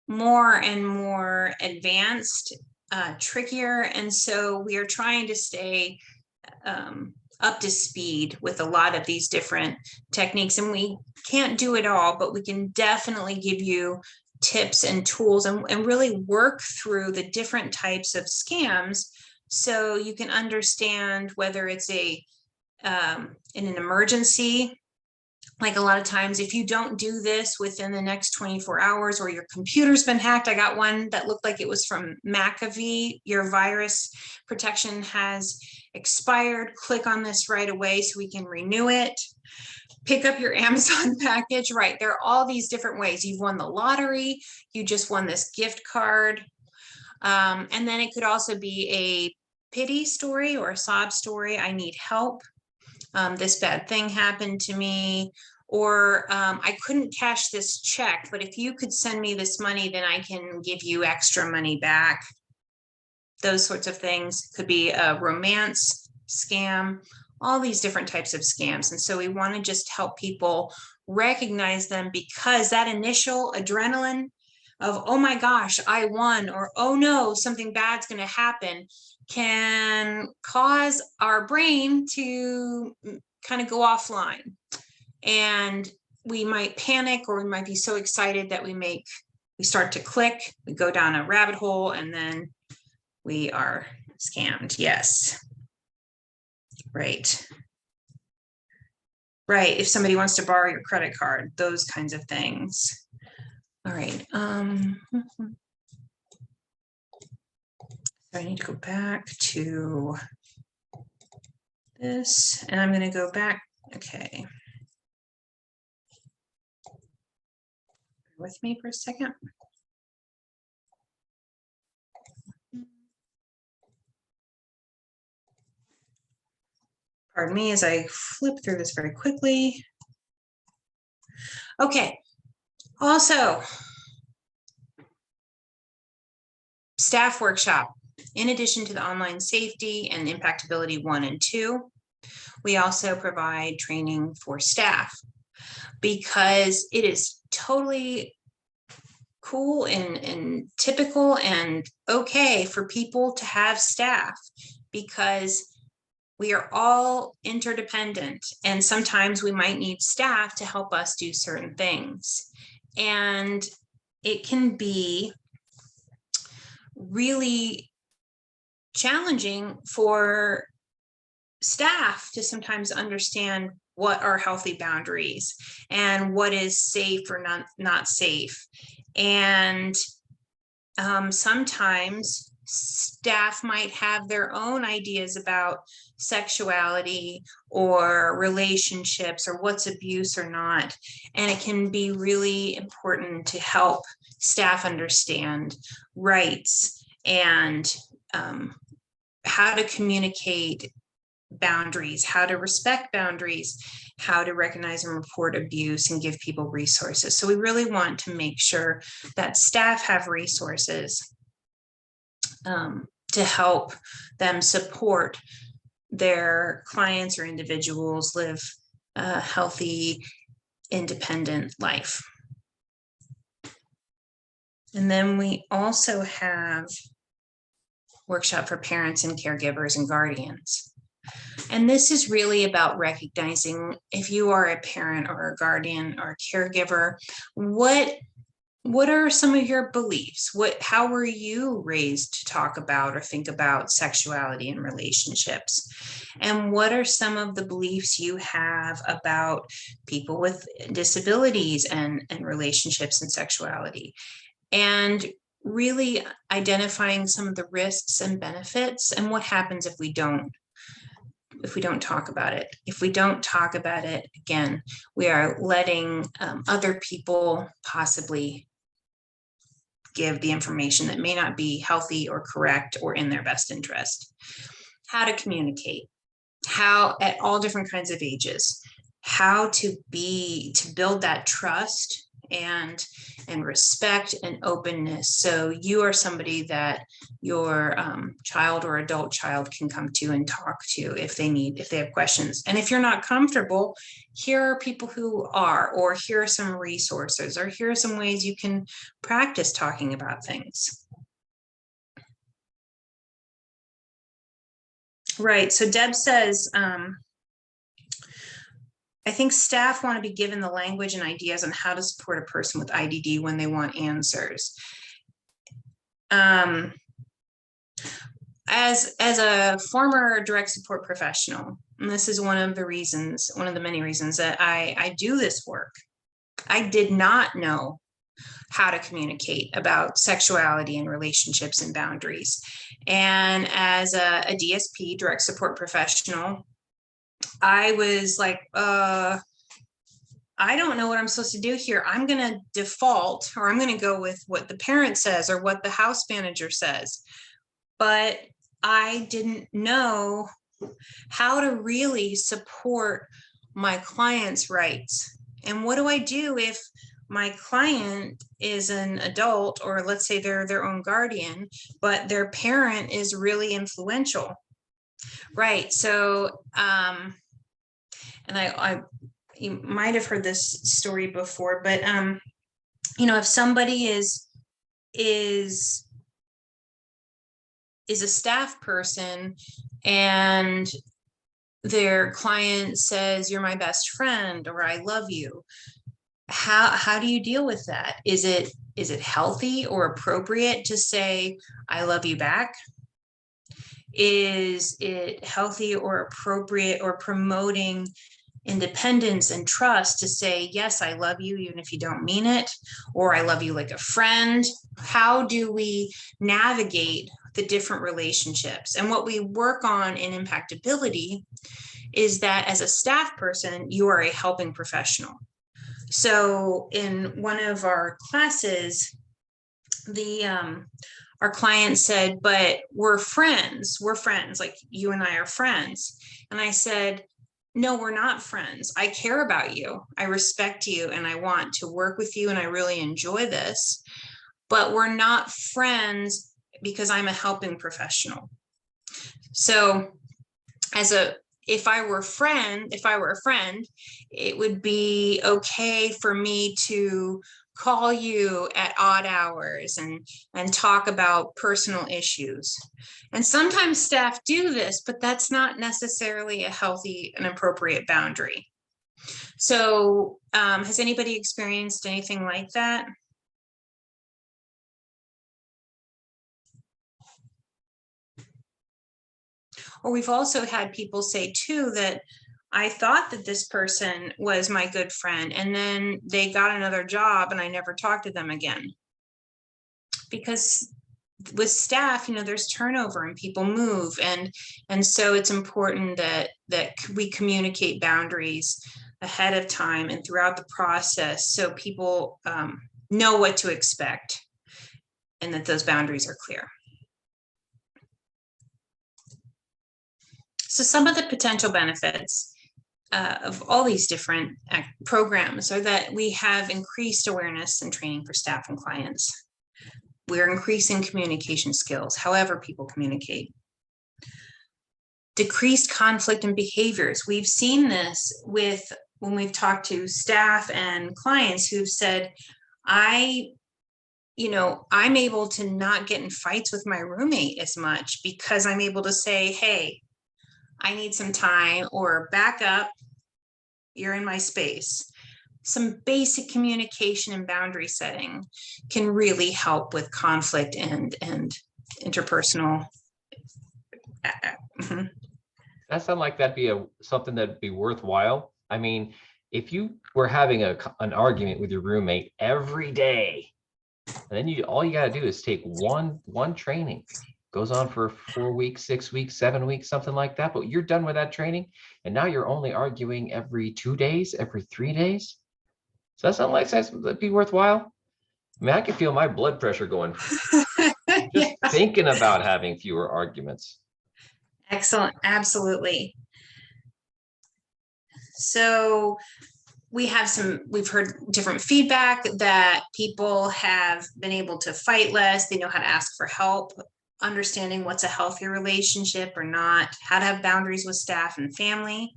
more and more advanced, trickier. And so we are trying to stay up to speed with a lot of these different techniques, and we can't do it all, but we can definitely give you tips and tools and really work through the different types of scams so you can understand whether it's in an emergency. Like a lot of times, if you don't do this within the next 24 hours or your computer's been hacked, I got one that looked like it was from McAfee, your virus protection has expired, click on this right away so we can renew it. Pick up your Amazon package, right? There are all these different ways. You've won the lottery, you just won this gift card. And then it could also be a pity story or a sob story. I need help. This bad thing happened to me, or I couldn't cash this check, but if you could send me this money, then I can give you extra money back. Those sorts of things. Could be a romance scam, all these different types of scams. And so we want to just help people recognize them, because that initial adrenaline of, oh my gosh, I won, or oh no, something bad's going to happen, can cause our brain to kind of go offline. And we might panic, or we might be so excited that we start to click, we go down a rabbit hole, and then we are scammed. Yes. Right. Right. If somebody wants to borrow your credit card, those kinds of things. All right. I need to go back to this, and I'm going to go back. Okay. Bear with me for a second. Pardon me as I flip through this very quickly. Okay. Also, staff workshop. In addition to the online safety and impactability 1 and 2, we also provide training for staff, because it is totally cool and typical and okay for people to have staff, because we are all interdependent, and sometimes we might need staff to help us do certain things. And it can be really challenging for staff to sometimes understand what are healthy boundaries and what is safe or not safe. And sometimes staff might have their own ideas about sexuality or relationships or what's abuse or not. And it can be really important to help staff understand rights and how to communicate boundaries, how to respect boundaries, how to recognize and report abuse and give people resources. So we really want to make sure that staff have resources to help them support their clients or individuals live a healthy, independent life. And then we also have workshop for parents and caregivers and guardians. And this is really about recognizing if you are a parent or a guardian or a caregiver, what are some of your beliefs? How were you raised to talk about or think about sexuality and relationships? And what are some of the beliefs you have about people with disabilities and relationships and sexuality? And really identifying some of the risks and benefits and what happens if we don't talk about it. If we don't talk about it, again, we are letting other people possibly give the information that may not be healthy or correct or in their best interest. How to communicate, how at all different kinds of ages, how to build that trust and respect and openness. So you are somebody that your child or adult child can come to and talk to if they have questions. And if you're not comfortable, here are people who are, or here are some resources, or here are some ways you can practice talking about things. Right, so Deb says, I think staff want to be given the language and ideas on how to support a person with IDD when they want answers. As a former direct support professional, and this is one of the many reasons that I do this work, I did not know how to communicate about sexuality and relationships and boundaries. And as a DSP, direct support professional, I was like, I don't know what I'm supposed to do here. I'm going to default, or I'm going to go with what the parent says or what the house manager says. But I didn't know how to really support my client's rights. And what do I do if my client is an adult, or let's say they're their own guardian, but their parent is really influential? Right. So, and you might have heard this story before, but, if somebody is a staff person and their client says, "You're my best friend," or "I love you," how do you deal with that? Is it healthy or appropriate to say, "I love you" back? Is it healthy or appropriate or promoting independence and trust to say, "Yes, I love you," even if you don't mean it, or "I love you like a friend"? How do we navigate the different relationships? And what we work on in impactability is that as a staff person, you are a helping professional. So in one of our classes, our client said, "But we're friends, like you and I are friends." And I said, "No, we're not friends. I care about you. I respect you, and I want to work with you, and I really enjoy this. But we're not friends because I'm a helping professional." So if I were a friend, it would be okay for me to call you at odd hours and talk about personal issues. And sometimes staff do this, but that's not necessarily a healthy and appropriate boundary. So has anybody experienced anything like that? Or we've also had people say too that I thought that this person was my good friend, and then they got another job and I never talked to them again, because with staff, there's turnover and people move, and so it's important that we communicate boundaries ahead of time and throughout the process, so people know what to expect and that those boundaries are clear. So some of the potential benefits of all these different programs are that we have increased awareness and training for staff and clients. We're increasing communication skills, however people communicate. Decreased conflict and behaviors. We've seen this when we've talked to staff and clients who've said, I'm able to not get in fights with my roommate as much because I'm able to say, hey, I need some time, or back up, you're in my space. Some basic communication and boundary setting can really help with conflict and interpersonal. That sound like that'd be something that'd be worthwhile. I mean, if you were having an argument with your roommate every day, and then all you got to do is take one training. Goes on for 4 weeks, 6 weeks, 7 weeks, something like that. But you're done with that training, and now you're only arguing every 2 days, every 3 days. So that sounds like that'd be worthwhile. I mean, I can feel my blood pressure going just thinking about having fewer arguments. Excellent, absolutely. So we've heard different feedback that people have been able to fight less. They know how to ask for help, understanding what's a healthy relationship or not, how to have boundaries with staff and family.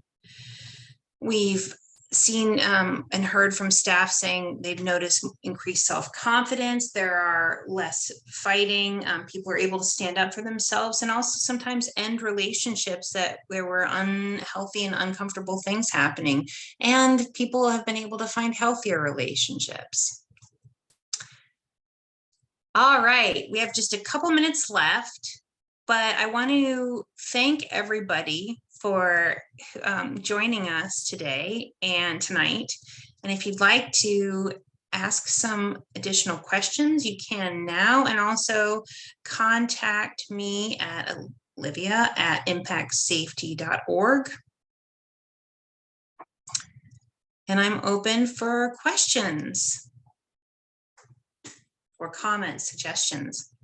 We've seen and heard from staff saying they've noticed increased self-confidence. There are less fighting. People are able to stand up for themselves, and also sometimes end relationships that there were unhealthy and uncomfortable things happening. And people have been able to find healthier relationships. All right, we have just a couple minutes left, but I want to thank everybody for joining us today and tonight. And if you'd like to ask some additional questions, you can now, and also contact me at olivia@impactsafety.org. And I'm open for questions or comments, suggestions.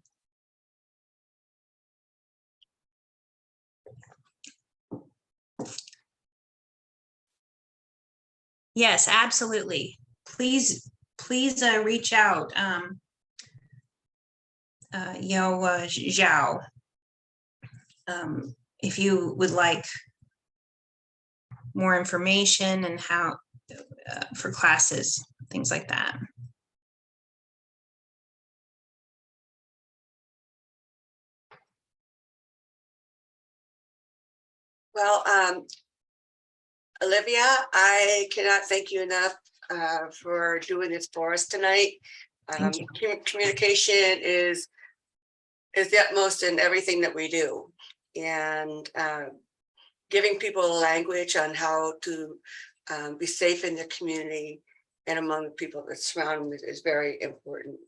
Yes, absolutely. Please reach out. Zhao, if you would like more information and how for classes, things like that. Well, Olivia, I cannot thank you enough for doing this for us tonight. Communication is the utmost in everything that we do, and giving people a language on how to be safe in the community and among the people that surround them is very important.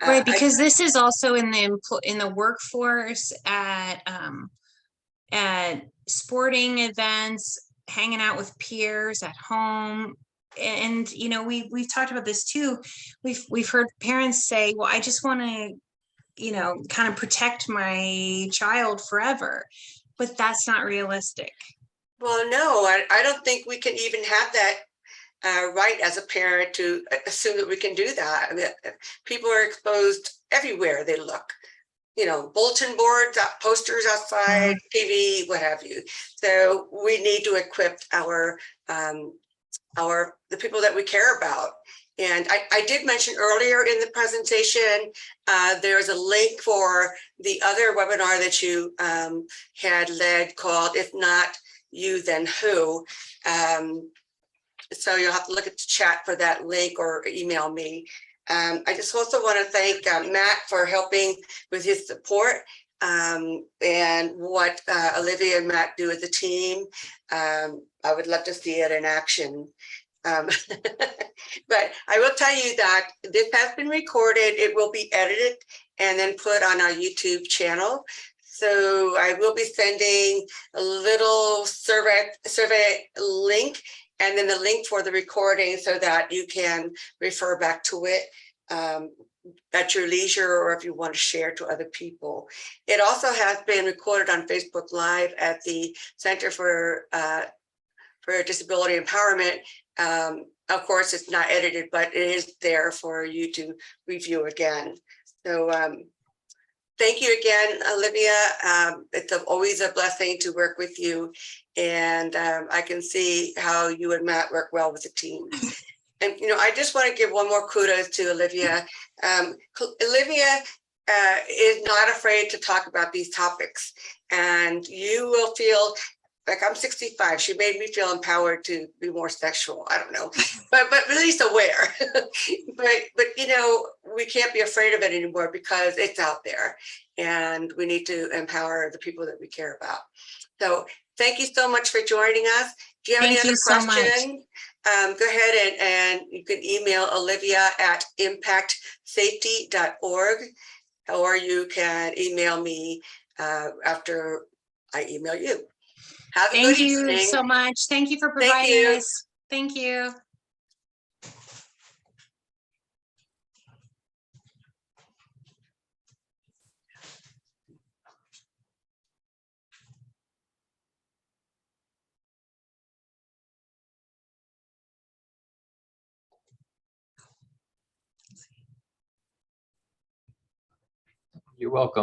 Right, because this is also in the workforce, at sporting events, hanging out with peers at home. And we've talked about this too. We've heard parents say, well, I just want to kind of protect my child forever, but that's not realistic. Well, no, I don't think we can even have that right as a parent to assume that we can do that. I mean, people are exposed everywhere they look, bulletin boards, posters outside, TV, what have you. So we need to equip the people that we care about. And I did mention earlier in the presentation, there's a link for the other webinar that you had led called "If Not You, Then Who?" So you'll have to look at the chat for that link or email me. I just also want to thank Matt for helping with his support and what Olivia and Matt do as a team. I would love to see it in action. But I will tell you that this has been recorded. It will be edited and then put on our YouTube channel. So I will be sending a little survey link and then the link for the recording so that you can refer back to it at your leisure, or if you want to share to other people. It also has been recorded on Facebook Live at the Center for Disability Empowerment. Of course, it's not edited, but it is there for you to review again. So thank you again, Olivia. It's always a blessing to work with you. And I can see how you and Matt work well with the team. And, you know, I just want to give one more kudos to Olivia. Olivia is not afraid to talk about these topics. And you will feel, like, I'm 65. She made me feel empowered to be more sexual. I don't know, but at least aware. but you know, we can't be afraid of it anymore because it's out there, and we need to empower the people that we care about. So thank you so much for joining us. If you have any other questions, go ahead and you can email Olivia at impactsafety.org, or you can email me after I email you. Have a good evening. Thank you so much. Thank you for providing this. Thank you. You're welcome.